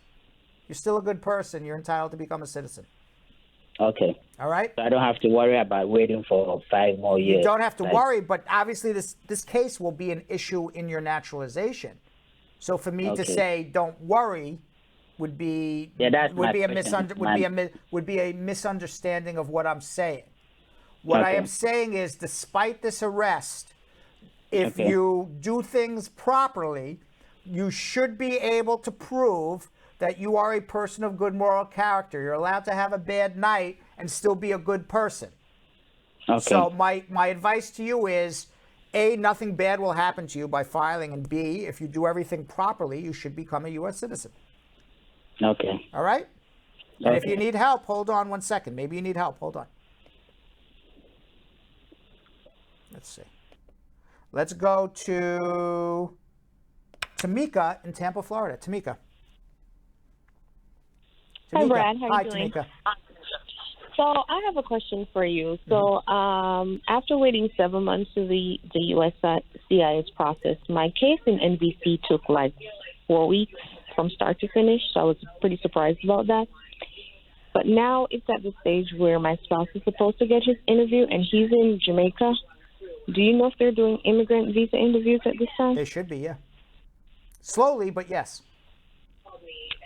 You're still a good person. You're entitled to become a citizen. Okay. All right. So I don't have to worry about waiting for 5 more years. You don't have to Like- worry, but obviously this case will be an issue in your naturalization. So for me to Okay. say don't worry would be that's would my be a question. would be a misunderstanding of what I'm saying. What I Okay. am saying is, despite this arrest, if Okay. you do things properly, you should be able to prove that you are a person of good moral character. You're allowed to have a bad night and still be a good person. Okay. So my advice to you is, A, nothing bad will happen to you by filing, and B, if you do everything properly, you should become a U.S. citizen. Okay. All right? And if Okay. you need help, hold on 1 second. Maybe you need help. Hold on. Let's see. Let's go to Tamika in Tampa, Florida. Tamika. Hi, Brad. How Hi, are you doing? Tamika. So I have a question for you. So after waiting 7 months to the USCIS process, my case in NBC took like 4 weeks from start to finish. So I was pretty surprised about that. But now it's at the stage where my spouse is supposed to get his interview, and he's in Jamaica. Do you know if they're doing immigrant visa interviews at this time? They should be, yeah. Slowly, but yes.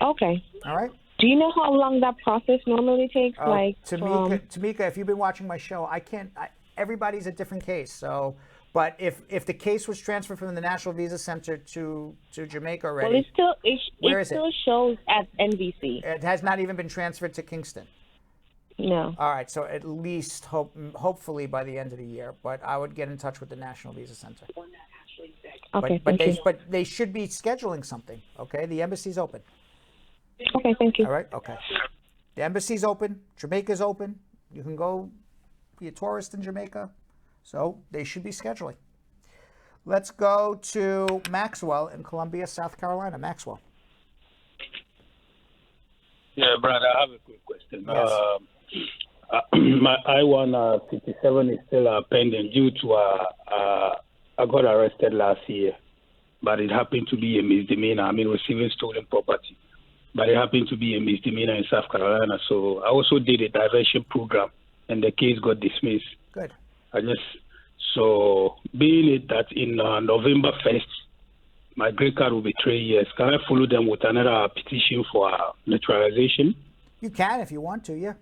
Okay. All right. Do you know how long that process normally takes? Tamika, if you've been watching my show, everybody's a different case. So, but if the case was transferred from the National Visa Center to Jamaica already, well, where it is still shows at NBC. It has not even been transferred to Kingston. No. All right, so at least hopefully by the end of the year. But I would get in touch with the National Visa Center. Okay, but they should be scheduling something. Okay, the embassy's open. Okay, thank you. All right, okay. The embassy's open. Jamaica's open. You can go be a tourist in Jamaica. So they should be scheduling. Let's go to Maxwell in Columbia, South Carolina. Maxwell. Yeah, Brad, I have a quick question. Yes. My I-157 is still pending due to I got arrested last year, but it happened to be a misdemeanor. I mean, receiving stolen property. But it happened to be a misdemeanor in South Carolina. So I also did a diversion program, and the case got dismissed. Good. So being it that in November 1st, my green card will be 3 years, can I follow them with another petition for naturalization? You can if you want to, yeah.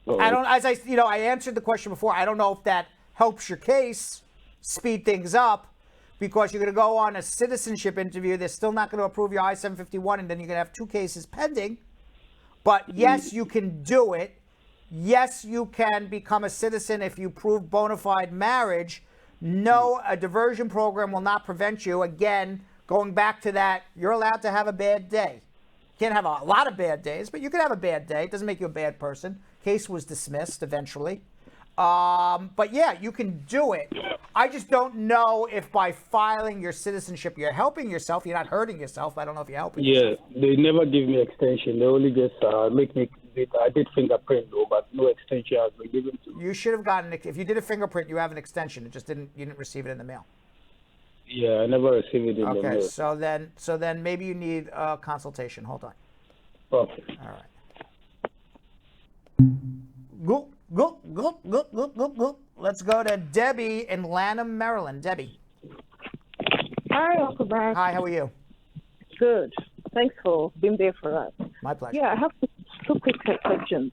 Oh. I answered the question before. I don't know if that helps your case speed things up, because you're going to go on a citizenship interview. They're still not going to approve your I-751, and then you're going to have 2 cases pending. But yes, you can do it. Yes, you can become a citizen if you prove bona fide marriage. No, a diversion program will not prevent you. Again, going back to that, you're allowed to have a bad day. You can't have a lot of bad days, but you can have a bad day. It doesn't make you a bad person. Case was dismissed eventually. But yeah, you can do it. I just don't know if by filing your citizenship, you're helping yourself. You're not hurting yourself. I don't know if you're helping yourself. Yeah, they never give me extension. They only just make me. I did fingerprint though, but no extension has been given to me. You should have gotten. If you did a fingerprint, you have an extension. It just didn't. You didn't receive it in the mail. Yeah, I never received it in the mail. Okay, so then maybe you need a consultation. Hold on. Okay. All right. Go. Let's go to Debbie in Lanham, Maryland. Debbie. Hi, Uncle Brad. Hi, how are you? Good. Thanks for being there for us. My pleasure. Yeah, I have two quick questions.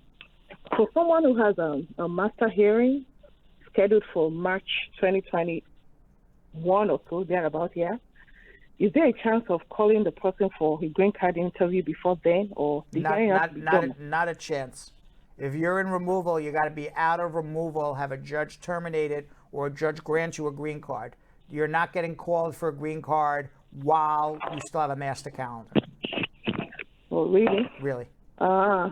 For someone who has a master hearing scheduled for March 2021 or so, thereabout, yeah, is there a chance of calling the person for a green card interview before then, or the hearing has to be done? Not a chance. If you're in removal, you got to be out of removal, have a judge terminate it, or a judge grant you a green card. You're not getting called for a green card while you still have a master calendar. Oh, really? Really. So,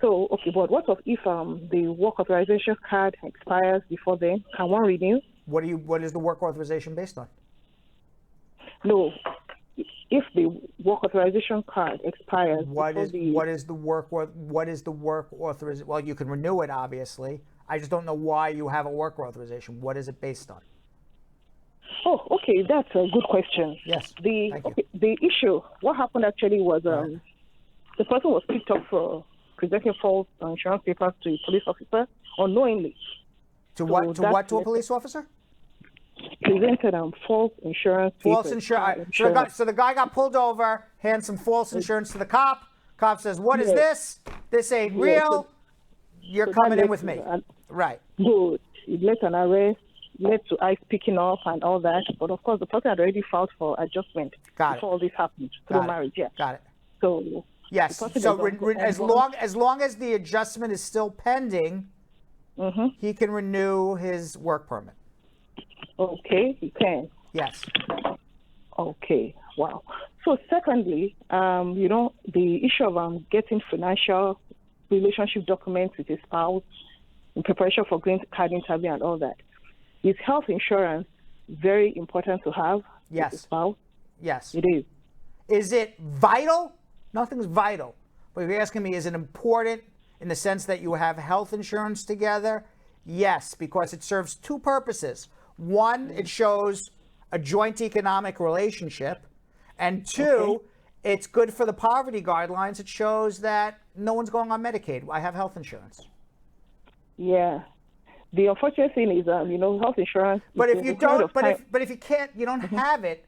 okay, but what if the work authorization card expires before then? Can one renew? What is the work authorization based on? No. If the work authorization card expires, what is the work authorization? Well, you can renew it, obviously. I just don't know why you have a work authorization. What is it based on? Oh, okay, that's a good question. Yes. The issue, what happened actually was the person was picked up for presenting false insurance papers to a police officer unknowingly. To a police officer? Presented false insurance False papers. insurance. So the guy got pulled over, hands some false insurance to the cop. Cop says, "What is this? This ain't real. You're coming in with me." Right. Good. It led to an arrest, led to ICE picking up and all that. But of course, the person had already filed for adjustment before all this happened through marriage. Yeah. Got it. So yes. So as long as the adjustment is still pending, he can renew his work permit. Okay, he can. Yes. Okay. Wow. So secondly, the issue of getting financial relationship documents with his spouse in preparation for green card interview and all that. Is health insurance very important to have? Yes. With his spouse? Yes. It is. Is it vital? Nothing's vital. But if you're asking me, is it important in the sense that you have health insurance together? Yes, because it serves two purposes. One, it shows a joint economic relationship. And two, it's good for the poverty guidelines. It shows that no one's going on Medicaid. I have health insurance. Yeah. The unfortunate thing is, health insurance. But if you don't, but if you can't, you don't have it.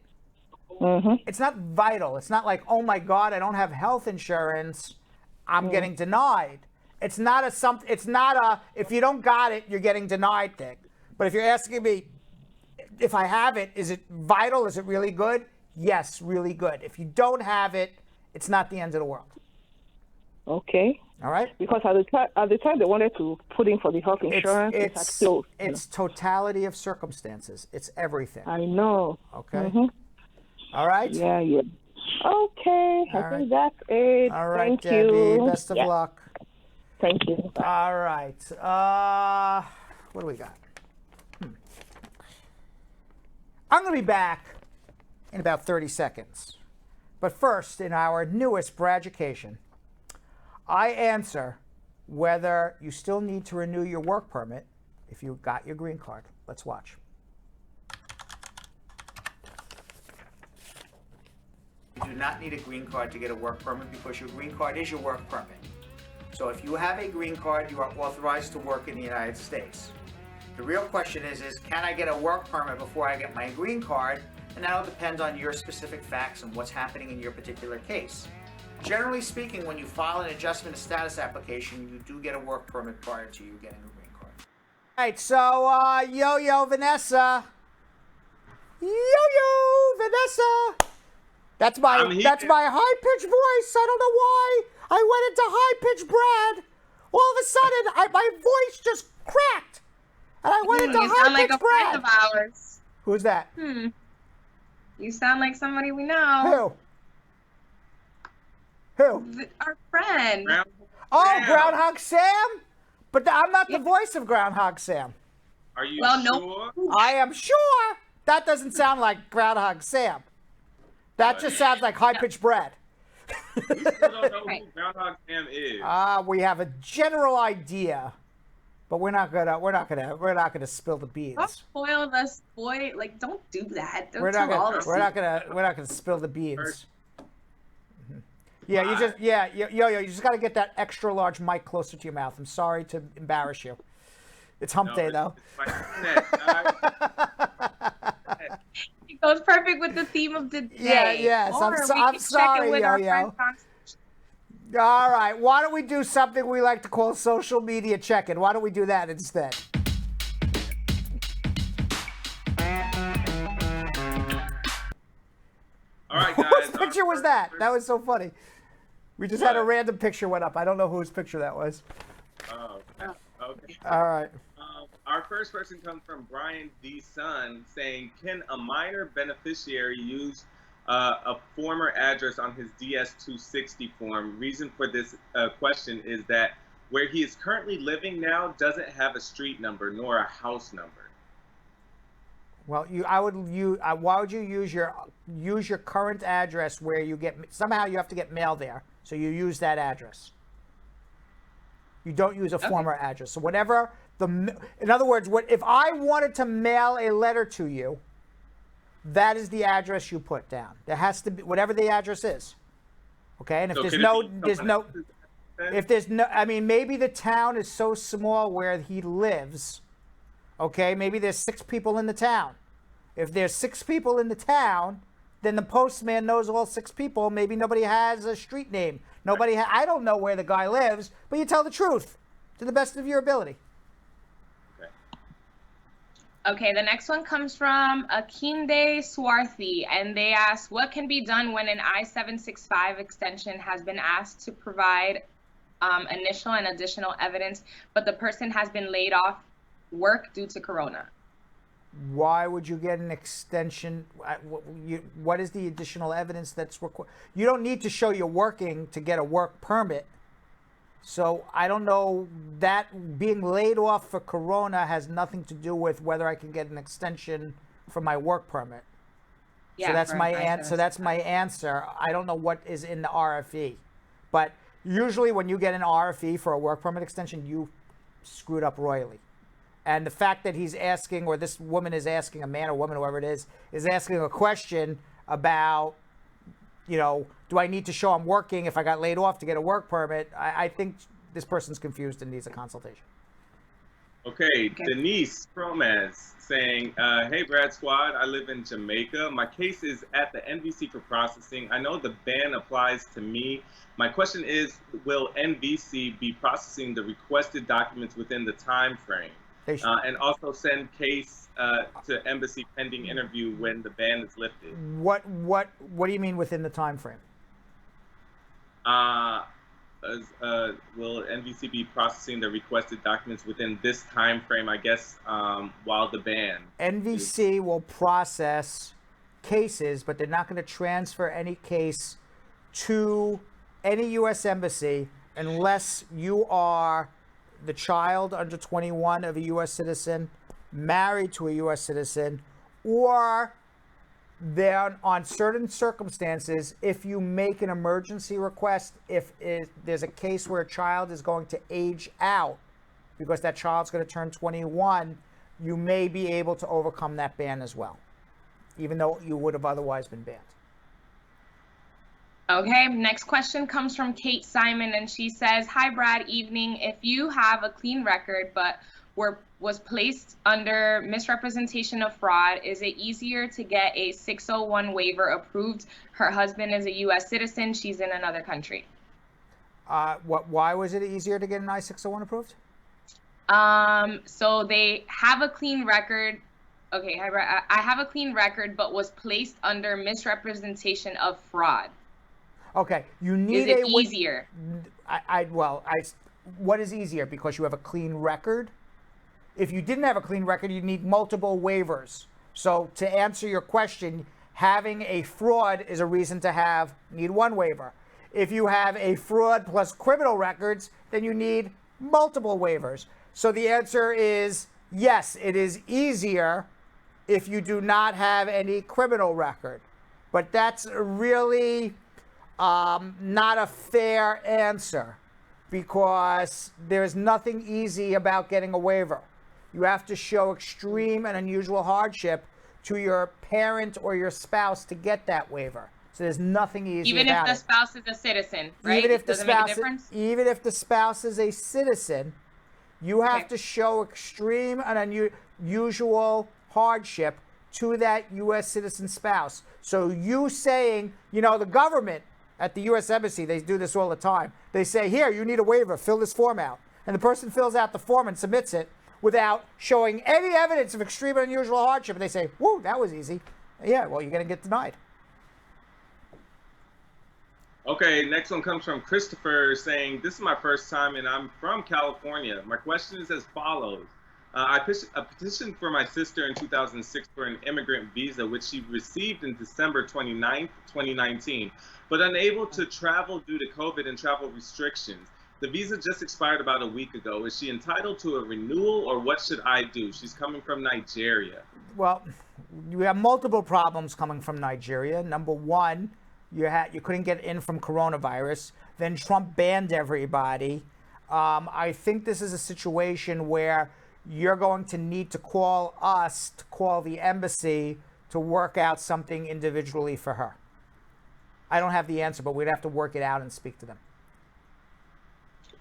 It's not vital. It's not like, oh my God, I don't have health insurance, I'm getting denied. It's not a if you don't got it, you're getting denied thing. But if you're asking me if I have it, is it vital? Is it really good? Yes, really good. If you don't have it, it's not the end of the world. Okay. All right. Because at the time they wanted to put in for the health insurance, it's totality of circumstances. It's everything. I know. Okay. All right. Yeah. Okay. I think that's it. All right, Thank Debbie. you. Best of luck. Thank you. Bye. All right. What do we got? I'm going to be back in about 30 seconds. But first, in our newest Braducation, I answer whether you still need to renew your work permit if you got your green card. Let's watch. You do not need a green card to get a work permit because your green card is your work permit. So if you have a green card, you are authorized to work in the United States. The real question is can I get a work permit before I get my green card? And that'll depend on your specific facts and what's happening in your particular case. Generally speaking, when you file an adjustment of status application, you do get a work permit prior to you getting a green card. All right, so Vanessa. Vanessa. That's my high-pitched voice. I don't know why. I went into high-pitched Brad. All of a sudden, my voice just cracked. And I went into high-pitched Brad. You sound like a friend of ours. Who's that? You sound like somebody we know. Who? Our friend. Groundhog Sam? But I'm not the voice of Groundhog Sam. Are you sure? I am sure. That doesn't sound like Groundhog Sam. That just sounds like high-pitched Brad. We still don't know who Groundhog Sam is. We have a general idea, but we're not gonna spill the beans. Don't spoil this boy. Like, don't do that. Don't We're tell all not the gonna spill the beans. Yeah, you just gotta get that extra large mic closer to your mouth. I'm sorry to embarrass you. It's Hump Day though. It goes perfect with the theme of the day. Yes. I'm sorry, Yo-Yo. All right, why don't we do something we like to call social media check-in? Why don't we do that instead? All right, guys. Whose picture was that? That was so funny. We just had a random picture went up. I don't know whose picture that was. Oh, okay. All right. Our first person comes from Brian D. Sun saying, can a minor beneficiary use a former address on his DS-260 form? Reason for this question is that where he is currently living now doesn't have a street number nor a house number. Well, why would you use your current address where you get somehow you have to get mail there, so you use that address. You don't use a former address. So whatever in other words, if I wanted to mail a letter to you, that is the address you put down. There has to be whatever the address is. Okay, and if So there's could it no, be there's someone no, else's if there's no, I mean, maybe the town is so small where he lives. Okay, maybe there's 6 people in the town. If there's 6 people in the town, then the postman knows all 6 people. Maybe nobody has a street name. I don't know where the guy lives, but you tell the truth to the best of your ability. Okay, the next one comes from Akinde Swarthy, and they ask, what can be done when an I-765 extension has been asked to provide initial and additional evidence, but the person has been laid off work due to corona? Why would you get an extension? What is the additional evidence that's required? You don't need to show you're working to get a work permit. So I don't know, that being laid off for corona has nothing to do with whether I can get an extension for my work permit. Yeah, so that's for my an answer. So that's my answer. I don't know what is in the RFE, but usually when you get an RFE for a work permit extension, you screwed up royally. And the fact that he's asking, or this woman is asking, a man or woman, whoever it is asking a question about, do I need to show I'm working if I got laid off to get a work permit? I think this person's confused and needs a consultation. Okay, Denise Promez saying, hey, Brad Squad, I live in Jamaica. My case is at the NVC for processing. I know the ban applies to me. My question is, will NVC be processing the requested documents within the time frame? And also send case to embassy pending interview when the ban is lifted. What do you mean within the time frame? Will NVC be processing the requested documents within this time frame, I guess, while the ban? NVC will process cases, but they're not going to transfer any case to any U.S. embassy unless you are the child under 21 of a U.S. citizen, married to a U.S. citizen, or then on certain circumstances, if you make an emergency request, if there's a case where a child is going to age out because that child's going to turn 21, you may be able to overcome that ban as well, even though you would have otherwise been banned. Okay, next question comes from Kate Simon, and she says, hi, Brad, evening. If you have a clean record but was placed under misrepresentation of fraud, is it easier to get a 601 waiver approved? Her husband is a U.S. citizen. She's in another country. Why was it easier to get an I-601 approved? So they have a clean record. Okay, I have a clean record but was placed under misrepresentation of fraud. Okay, you need Is it easier? What is easier? Because you have a clean record? If you didn't have a clean record, you'd need multiple waivers. So to answer your question, having a fraud is a reason to need one waiver. If you have a fraud plus criminal records, then you need multiple waivers. So the answer is yes, it is easier if you do not have any criminal record. But that's really not a fair answer, because there's nothing easy about getting a waiver. You have to show extreme and unusual hardship to your parent or your spouse to get that waiver. So there's nothing easy about it. Even if the spouse is a citizen, right? Even if Doesn't make a difference? Even if the spouse is a citizen, you have to show extreme and unusual hardship to that U.S. citizen spouse. So you saying, the government at the U.S. Embassy, they do this all the time. They say, here, you need a waiver, fill this form out. And the person fills out the form and submits it without showing any evidence of extreme and unusual hardship. And they say, whoo, that was easy. Yeah, well, you're going to get denied. Okay, next one comes from Christopher saying, this is my first time and I'm from California. My question is as follows. I petitioned for my sister in 2006 for an immigrant visa, which she received in December 29th, 2019, but unable to travel due to COVID and travel restrictions. The visa just expired about a week ago. Is she entitled to a renewal, or what should I do? She's coming from Nigeria. Well, you have multiple problems coming from Nigeria. Number one, you couldn't get in from coronavirus. Then Trump banned everybody. I think this is a situation where you're going to need to call the embassy to work out something individually for her? I don't have the answer, but we'd have to work it out and speak to them.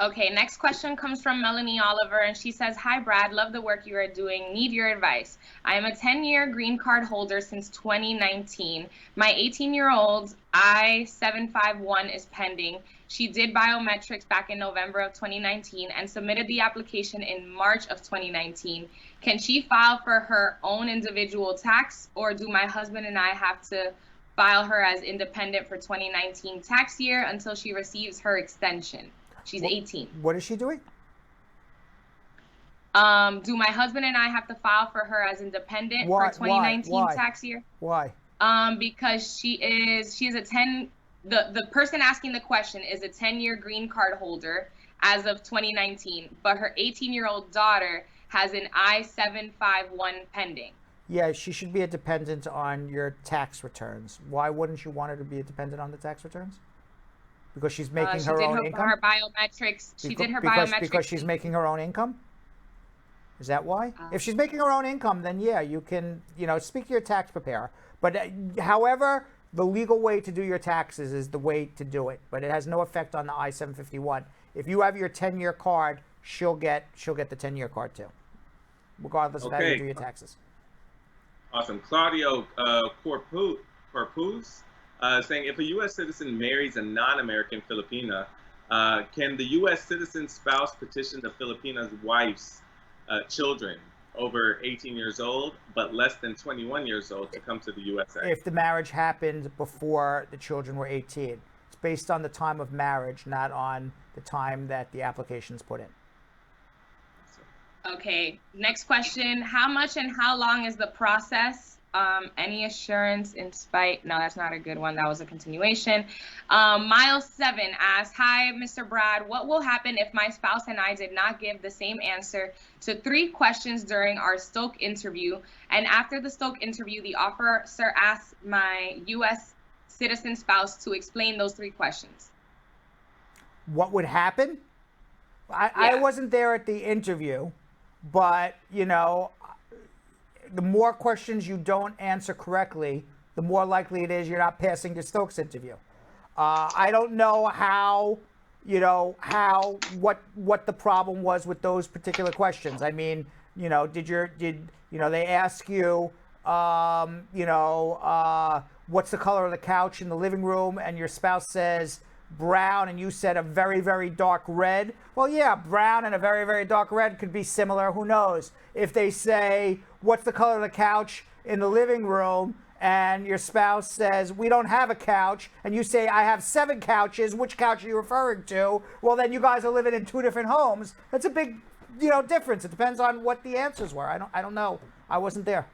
Okay, next question comes from Melanie Oliver, and she says, "Hi, Brad. Love the work you are doing. Need your advice. I am a 10-year green card holder since 2019. My 18-year-old I-751 is pending. She did biometrics back in November of 2019 and submitted the application in March of 2019. Can she file for her own individual tax, or do my husband and I have to file her as independent for 2019 tax year until she receives her extension?" She's 18. What is she doing? Do my husband and I have to file for her as independent for 2019 tax year? Why? Because she's a 10. The person asking the question is a 10-year green card holder as of 2019, but her 18-year-old daughter has an I-751 pending. Yeah, she should be a dependent on your tax returns. Why wouldn't you want her to be a dependent on the tax returns? Because she's making her own income? Her biometrics. She did her biometrics. Because she's making her own income? Is that why? If she's making her own income, then yeah, you can, speak to your tax preparer. But however, the legal way to do your taxes is the way to do it. But it has no effect on the I-751. If you have your 10-year card, she'll get the 10-year card too, regardless of how you do your taxes. Awesome. Claudio Corpuz saying, if a U.S. citizen marries a non-American Filipina, can the U.S. citizen spouse petition the Filipina's wife's children over 18 years old, but less than 21 years old to come to the USA? If the marriage happened before the children were 18. It's based on the time of marriage, not on the time that the application is put in. Okay, next question. How much and how long is the process? Any assurance in spite? No, that's not a good one. That was a continuation. Miles 7 asks, "Hi, Mr. Brad. What will happen if my spouse and I did not give the same answer to 3 questions during our Stoke interview? And after the Stoke interview, the officer asked my U.S. citizen spouse to explain those 3 questions." What would happen? I wasn't there at the interview, but, the more questions you don't answer correctly, the more likely it is you're not passing your Stokes interview. I don't know what the problem was with those particular questions. I mean, did they ask you, what's the color of the couch in the living room, and your spouse says brown, and you said a very, very dark red? Well, yeah, brown and a very, very dark red could be similar. Who knows? If they say, what's the color of the couch in the living room, and your spouse says, we don't have a couch, and you say, I have 7 couches, which couch are you referring to? Well, then you guys are living in 2 different homes. That's a big, difference. It depends on what the answers were. I don't know. I wasn't there.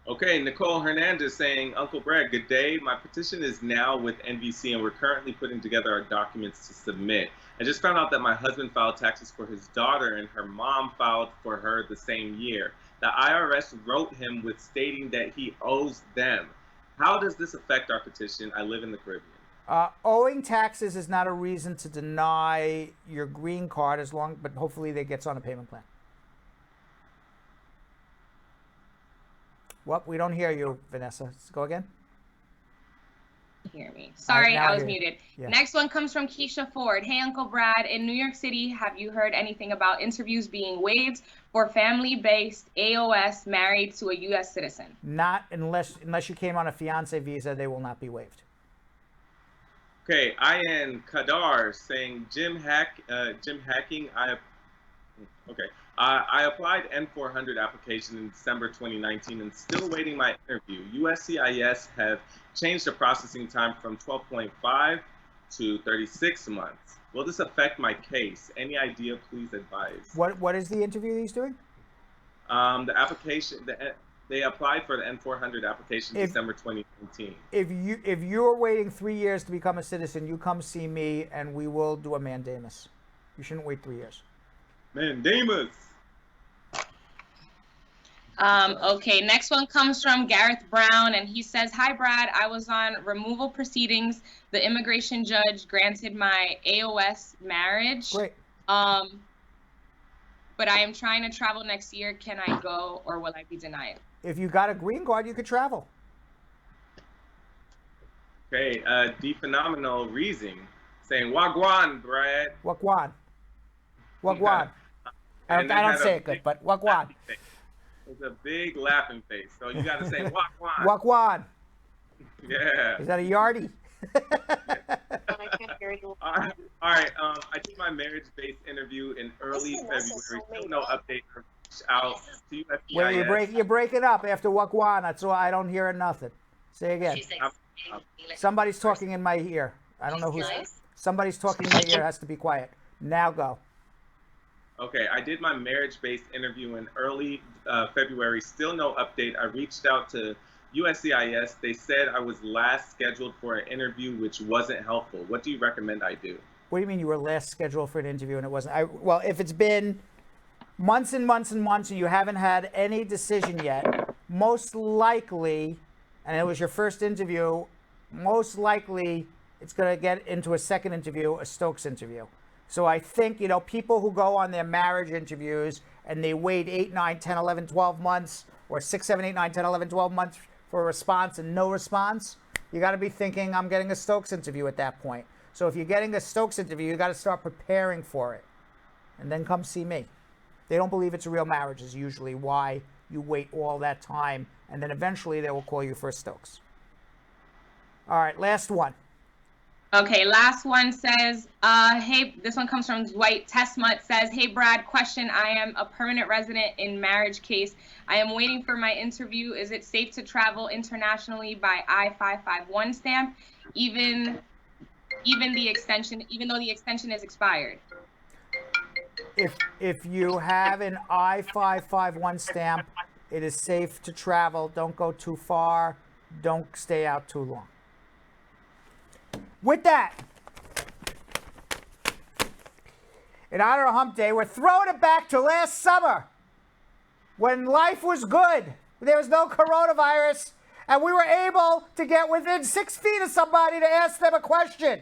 Okay, Nicole Hernandez saying, Uncle Brad, good day. My petition is now with NVC, and we're currently putting together our documents to submit. I just found out that my husband filed taxes for his daughter, and her mom filed for her the same year. The IRS wrote him with stating that he owes them. How does this affect our petition? I live in the Caribbean. Owing taxes is not a reason to deny your green card, but hopefully they gets on a payment plan. What? We don't hear you, Vanessa. Let's go again. Hear me. Sorry, I was hear you. muted. Yeah. Next one comes from Keisha Ford. Hey, Uncle Brad, in New York City, have you heard anything about interviews being waived for family-based AOS married to a U.S. citizen? Not unless you came on a fiancé visa, they will not be waived. Okay, Ian Kadar saying hacking. I applied N400 application in December 2019 and still waiting my interview. USCIS have changed the processing time from 12.5 to 36 months. Will this affect my case? Any idea? Please advise. What is the interview he's doing? The application. They applied for the N400 application December 2019. If you're waiting 3 years to become a citizen, you come see me and we will do a mandamus. You shouldn't wait 3 years. Mandamus. Okay, next one comes from Gareth Brown, and he says, hi, Brad. I was on removal proceedings. The immigration judge granted my AOS marriage. Great. but I am trying to travel next year. Can I go, or will I be denied? If you got a green card, you could travel. Okay, D Phenomenal Reason saying Wagwan, Brad. Wagwan. Wagwan. I don't say it good, but Wagwan. It's a big laughing face, so you got to say Wagwan. Wagwan. Yeah. Is that a yardie? All right. I did my marriage-based interview in early February. Still no update. Out to USCIS. Wait, you're breaking up after Wagwan. That's why I don't hear nothing. Say again. Somebody's talking in my ear. I don't know who's. Somebody's talking in my ear. Has to be quiet. Now go. Okay, I did my marriage-based interview in early February. Still no update. I reached out to USCIS. They said I was last scheduled for an interview, which wasn't helpful. What do you recommend I do? What do you mean you were last scheduled for an interview and it wasn't? Well, if it's been months and months and months and you haven't had any decision yet, most likely, and it was your first interview, most likely it's going to get into a second interview, a Stokes interview. So I think, people who go on their marriage interviews and they wait 8, 9, 10, 11, 12 months, or 6, 7, 8, 9, 10, 11, 12 months for a response and no response, you got to be thinking, I'm getting a Stokes interview at that point. So if you're getting a Stokes interview, you got to start preparing for it. And then come see me. They don't believe it's a real marriage is usually why you wait all that time. And then eventually they will call you for a Stokes. All right, last one. Okay, last one says, hey, this one comes from Dwight Tesma. It says, hey, Brad, question. I am a permanent resident in marriage case. I am waiting for my interview. Is it safe to travel internationally by I-551 stamp, even though the extension is expired? If you have an I-551 stamp, it is safe to travel. Don't go too far. Don't stay out too long. With that, in honor of Hump Day, we're throwing it back to last summer when life was good. There was no coronavirus, and we were able to get within 6 feet of somebody to ask them a question.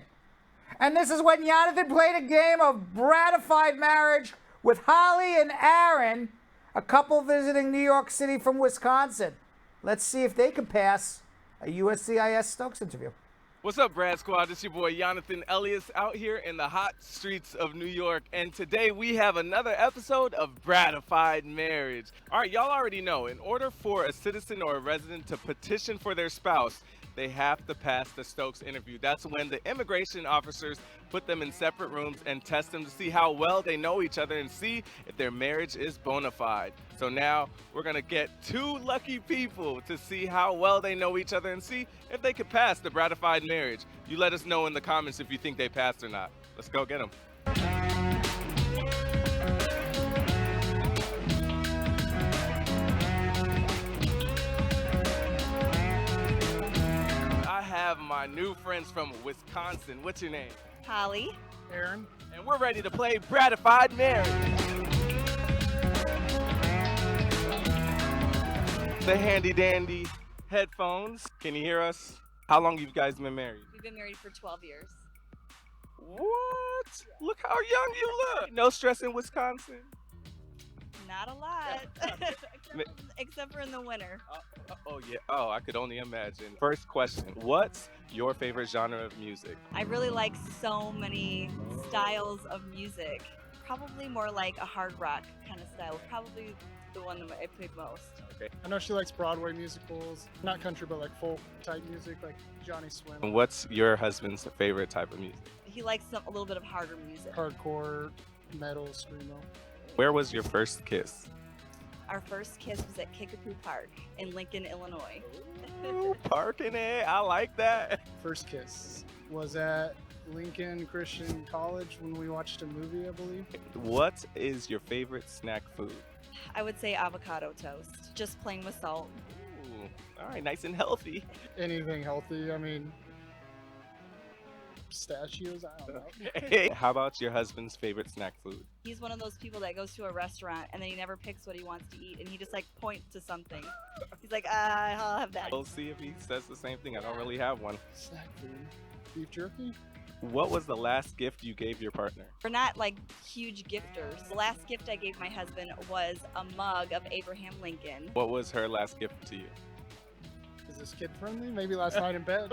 And this is when Yonathan played a game of Bradified Marriage with Holly and Aaron, a couple visiting New York City from Wisconsin. Let's see if they can pass a USCIS Stokes interview. What's up, Brad Squad? It's your boy Yonathan Elias out here in the hot streets of New York, and today we have another episode of Bradified Marriage. All right, y'all already know, in order for a citizen or a resident to petition for their spouse, they have to pass the Stokes interview. That's when the immigration officers put them in separate rooms and test them to see how well they know each other and see if their marriage is bona fide. So now we're gonna get 2 lucky people to see how well they know each other and see if they could pass the Bradified Marriage. You let us know in the comments if you think they passed or not. Let's go get them. I have my new friends from Wisconsin. What's your name? Holly. Aaron. And we're ready to play Bradified Marriage. The handy dandy headphones. Can you hear us? How long have you guys been married? We've been married for 12 years. What? Look how young you look. No stress in Wisconsin? Not a lot. Except for in the winter. Oh, yeah. Oh, I could only imagine. First question. What's your favorite genre of music? I really like so many styles of music. Probably more like a hard rock kind of style. Probably the one that I played most. Okay. I know she likes Broadway musicals. Not country, but like folk type music, like Johnny Swim. And what's your husband's favorite type of music? He likes a little bit of harder music. Hardcore, metal, screamo. Where was your first kiss? Our first kiss was at Kickapoo Park in Lincoln, Illinois. Ooh, parking it. I like that. First kiss was at Lincoln Christian College when we watched a movie, I believe. What is your favorite snack food? I would say avocado toast, just plain with salt. Ooh, all right, nice and healthy. Anything healthy, I mean, pistachios, I don't know. Hey, how about your husband's favorite snack food? He's one of those people that goes to a restaurant and then he never picks what he wants to eat and he just like points to something. He's like, I'll have that. We'll see if he says the same thing. I don't really have one. Snack food. Beef jerky? What was the last gift you gave your partner? We're not like huge gifters. The last gift I gave my husband was a mug of Abraham Lincoln. What was her last gift to you? Is this kid friendly? Maybe last night in bed.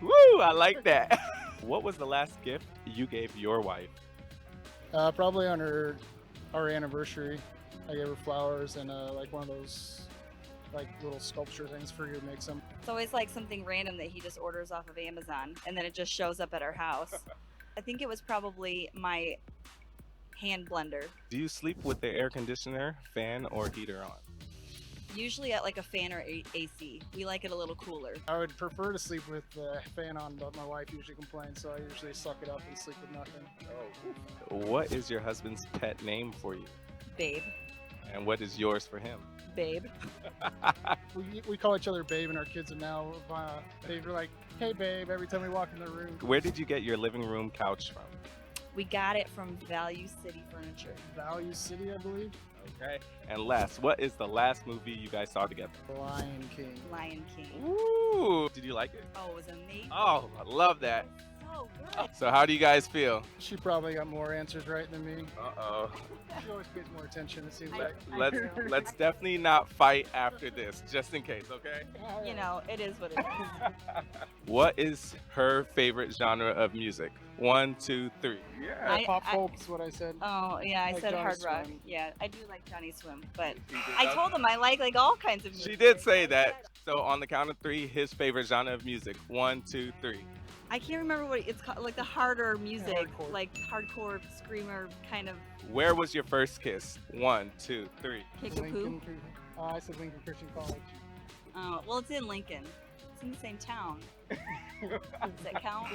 Woo, I like that. What was the last gift you gave your wife? Probably on our anniversary. I gave her flowers and like one of those like little sculpture things for you to make some. It's always like something random that he just orders off of Amazon and then it just shows up at our house. I think it was probably my hand blender. Do you sleep with the air conditioner, fan, or heater on? Usually at like a fan or AC. We like it a little cooler. I would prefer to sleep with the fan on, but my wife usually complains, so I usually suck it up and sleep with nothing. What is your husband's pet name for you? Babe. And what is yours for him? Babe. We call each other babe, and our kids are now, they're like, hey babe, every time we walk in the room. Where did you get your living room couch from? We got it from Value City Furniture. Value City, I believe. Okay. And last, what is the last movie you guys saw together? Lion King. Lion King. Ooh, did you like it? Oh, it was amazing. Oh, I love that. So good. So how do you guys feel? She probably got more answers right than me. Uh-oh. She always gets more attention, it seems like. Let's definitely not fight after this, just in case, okay? You know, it is what it is. What is her favorite genre of music? 1, 2, 3. Yeah, pop folk is what I said. Oh, yeah, I Like said Johnny hard rock. Swim. Yeah, I do like Johnny Swim, but I told him I like all kinds of music. She did say that. So on the count of 3, his favorite genre of music. 1, 2, 3. I can't remember what it's called, like the harder music, like hardcore screamer kind of. Where was your first kiss? 1, 2, 3. Kickapoo. I said Lincoln Christian College. Oh, well, it's in Lincoln. It's in the same town. Does that count?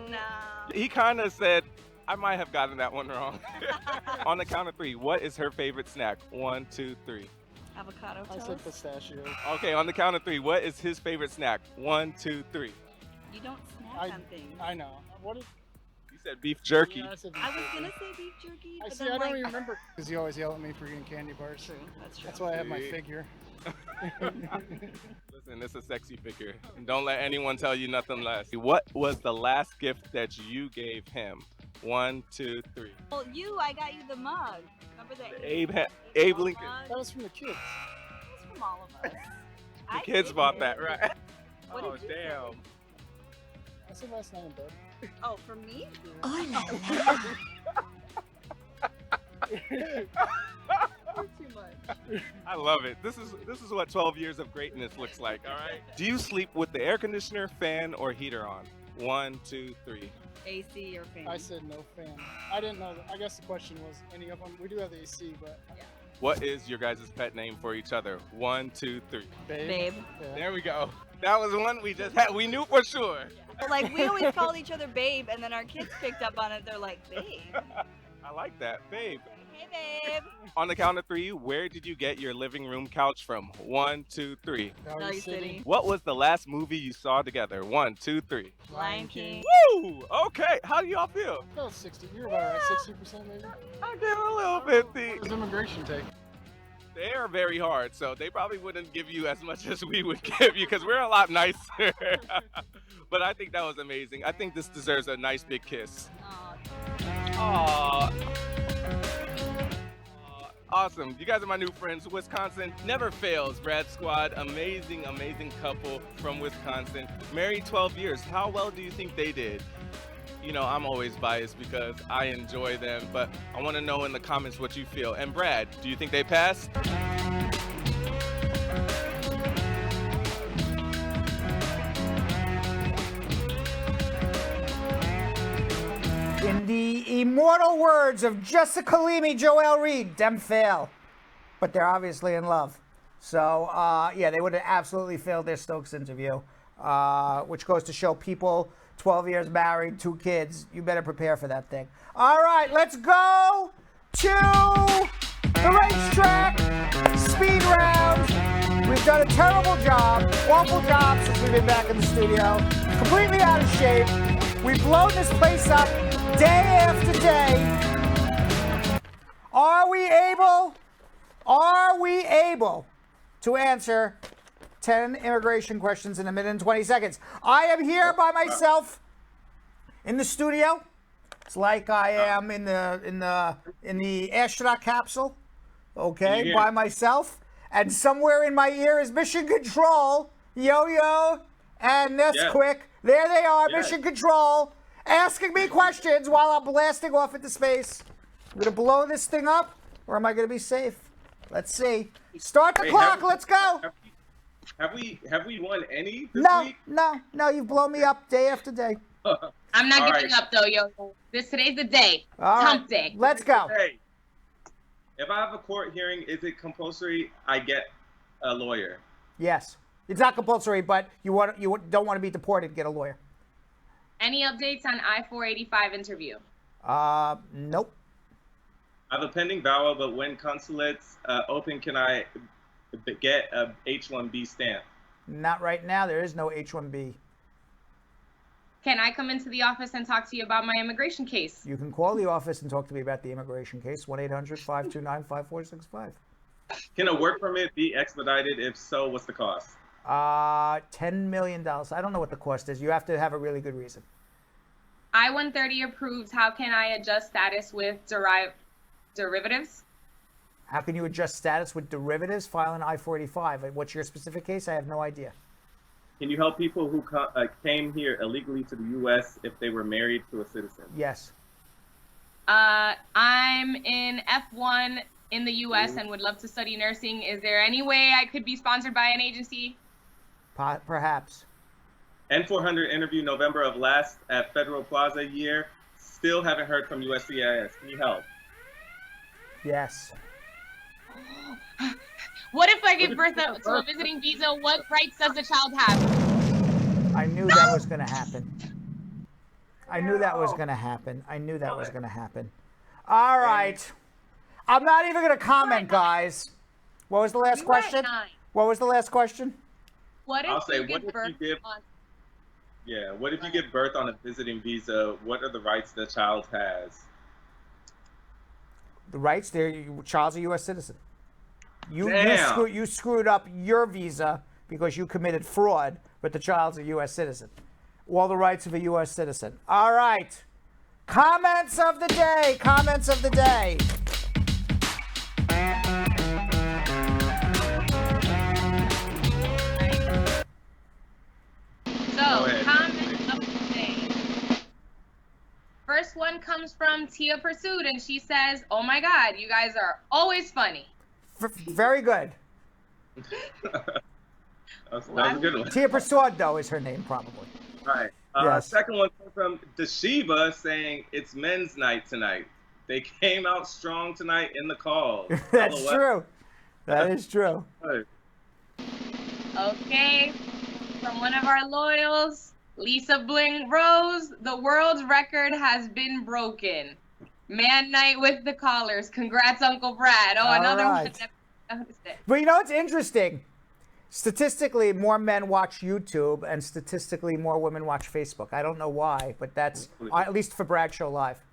No. He kind of said, I might have gotten that one wrong. On the count of 3, what is her favorite snack? 1, 2, 3. Avocado toast. I said pistachio. Okay, on the count of 3, what is his favorite snack? 1, 2, 3. You don't snack on things. I know. What is? You said beef jerky. Yeah, I said beef I was jerky. gonna say beef jerky, I but see. then I don't like, even remember because you always yell at me for eating candy bars. True, that's true. That's why I have my See? figure. Listen, it's a sexy figure. Don't let anyone tell you nothing less. What was the last gift that you gave him? 1, 2, 3. Well, I got you the mug. Remember that? Abe Lincoln. That was from the kids. It was from all of us. The kids bought that, right? What Oh, did you damn. I said last night in bed. Oh, for me? Too much. I love it. This is what 12 years of greatness looks like, all right? Do you sleep with the air conditioner, fan, or heater on? 1, 2, 3. AC or fan? I said no fan. I didn't know. I guess the question was any of them. We do have the AC, but yeah. What is your guys' pet name for each other? 1, 2, 3. Babe. Yeah. There we go. That was one we just had. We knew for sure. Well, like we always called each other babe, and then our kids picked up on it. They're like, babe. I like that, babe. Hey, babe. On the count of 3, where did you get your living room couch from? 1, 2, 3. Value City. What was the last movie you saw together? 1, 2, 3. Lion King. Woo! Okay, how do y'all feel? About 60. You're about right. 60% maybe. I give a little 50. What does immigration take? They are very hard, so they probably wouldn't give you as much as we would give you because we're a lot nicer. But I think that was amazing. I think this deserves a nice big kiss. Aww. Awesome. You guys are my new friends. Wisconsin never fails. Brad Squad, amazing, amazing couple from Wisconsin. Married 12 years. How well do you think they did? You know, I'm always biased because I enjoy them, but I want to know in the comments what you feel. And Brad, do you think they passed? In the immortal words of Jessica Leamy, Joel Reed, dem fail. But they're obviously in love. So, yeah, they would have absolutely failed their Stokes interview, which goes to show people 12 years married, 2 kids, you better prepare for that thing. All right, let's go to the racetrack, speed round. We've done a terrible job, awful job since we've been back in the studio, completely out of shape. We've blown this place up day after day. Are we able to answer 10 immigration questions in a minute and 20 seconds. I am here by myself in the studio. It's like I am in the astronaut capsule, okay, by myself. And somewhere in my ear is Mission Control, Yo-Yo, and Ness-quick. There they are, Mission Control, asking me questions while I'm blasting off into space. I'm going to blow this thing up, or am I going to be safe? Let's see. Start the clock. Let's go. Have we won any this week? No. You've blown me up day after day. I'm not giving up though, yo. Today's the day. All right. Hump day. Let's go. Hey, if I have a court hearing, is it compulsory I get a lawyer? Yes. It's not compulsory, but you don't want to be deported, get a lawyer. Any updates on I-485 interview? Nope. I have a pending VAWA, but when consulates open, can I get a H-1B stamp? Not right now. There is no H-1B. Can I come into the office and talk to you about my immigration case? You can call the office and talk to me about the immigration case, 1-800-529-5465. Can a work permit be expedited? If so, what's the cost? $10 million. I don't know what the cost is. You have to have a really good reason. I-130 approved. How can I adjust status with derivatives? How can you adjust status with derivatives? File an I-485. What's your specific case? I have no idea. Can you help people who came here illegally to the U.S. if they were married to a citizen? Yes. I'm in F1 in the U.S. and would love to study nursing. Is there any way I could be sponsored by an agency? Perhaps. N400 interview November of last at Federal Plaza year. Still haven't heard from USCIS. Can you help? Yes. What if I give birth to a visiting visa? What rights does the child have? I knew that was going to happen. I knew that was going to happen. All right. I'm not even going to comment, guys. What was the last question? What was the last question? What if I'll say, you give birth on... Yeah, what if you give birth on a visiting visa? What are the rights the child has? The rights? Your child's a U.S. citizen. You screwed up your visa because you committed fraud, but the child's a U.S. citizen. All the rights of a U.S. citizen. All right. Comments of the day. So, comments of the day. First one comes from Tia Pursued, and she says, "Oh my God, you guys are always funny." Very good. That was a good one. Tia Pursued, though, is her name, probably. Right. Yes. Second one comes from Deshiva saying, it's men's night tonight. They came out strong tonight in the call. That's true. That is true. Okay. From one of our loyals, Lisa Bling Rose, the world's record has been broken. Man night with the callers. Congrats, Uncle Brad. Oh, another one. But you know what's interesting? Statistically, more men watch YouTube, and statistically, more women watch Facebook. I don't know why, but that's, at least for Brad Show Live.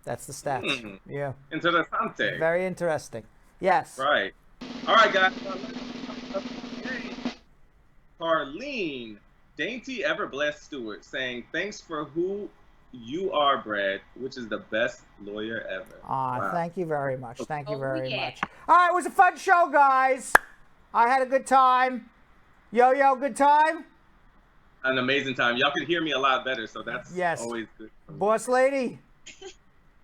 That's the stats. Yeah. Interessante. Very interesting. Yes. Right. All right, guys. Carlene, Dainty Ever Blessed Stewart, saying, thanks for who you are, Brad, which is the best lawyer ever. Wow. Thank you very much. Thank you very much. All right, it was a fun show, guys. I had a good time. Yo-Yo, good time? An amazing time. Y'all could hear me a lot better, so that's always good. Boss lady?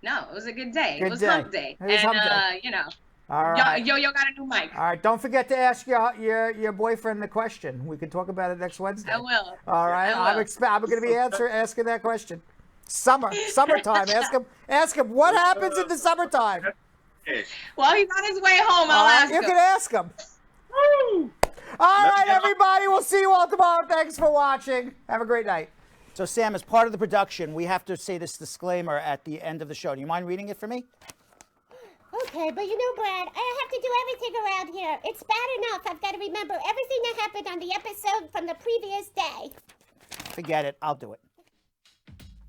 No, it was a good day. Good it was day. Hump Day. It was Hump Day. You know, all right. Yo-Yo got a new mic. All right, don't forget to ask your boyfriend the question. We can talk about it next Wednesday. I will. All right, I'm going to be asking that question. Summertime. Ask him what happens in the summertime. Well, he's on his way home. I'll ask him. You can ask him. Woo! All right, everybody. We'll see you all tomorrow. Thanks for watching. Have a great night. So, Sam, as part of the production, we have to say this disclaimer at the end of the show. Do you mind reading it for me? Okay, but you know, Brad, I have to do everything around here. It's bad enough I've got to remember everything that happened on the episode from the previous day. Forget it. I'll do it.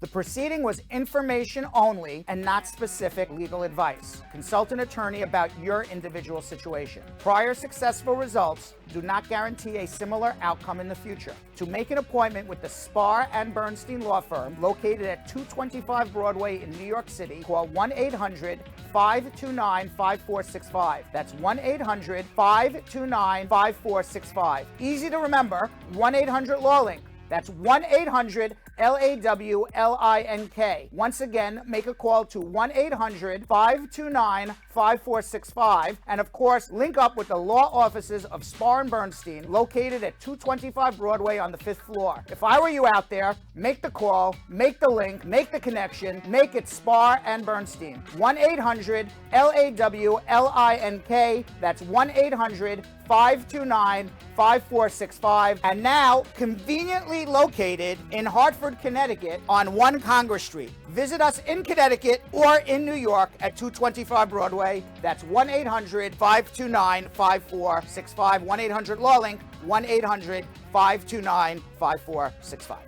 The proceeding was information only and not specific legal advice. Consult an attorney about your individual situation. Prior successful results do not guarantee a similar outcome in the future. To make an appointment with the Spar and Bernstein law firm located at 225 Broadway in New York City, call 1-800-529-5465. That's 1-800-529-5465. Easy to remember, 1-800-LAW-LINK. That's 1-800-LAWLINK. Once again, make a call to 1-800-529-5465. And of course, link up with the law offices of Spar and Bernstein, located at 225 Broadway on the 5th floor. If I were you out there, make the call, make the link, make the connection, make it Spar and Bernstein. 1-800-LAWLINK. That's 1-800-529-5465. And now, conveniently located in Hartford, Connecticut on 1 Congress Street. Visit us in Connecticut or in New York at 225 Broadway. That's 1-800-529-5465. 1-800-LAW-LINK. 1-800-529-5465.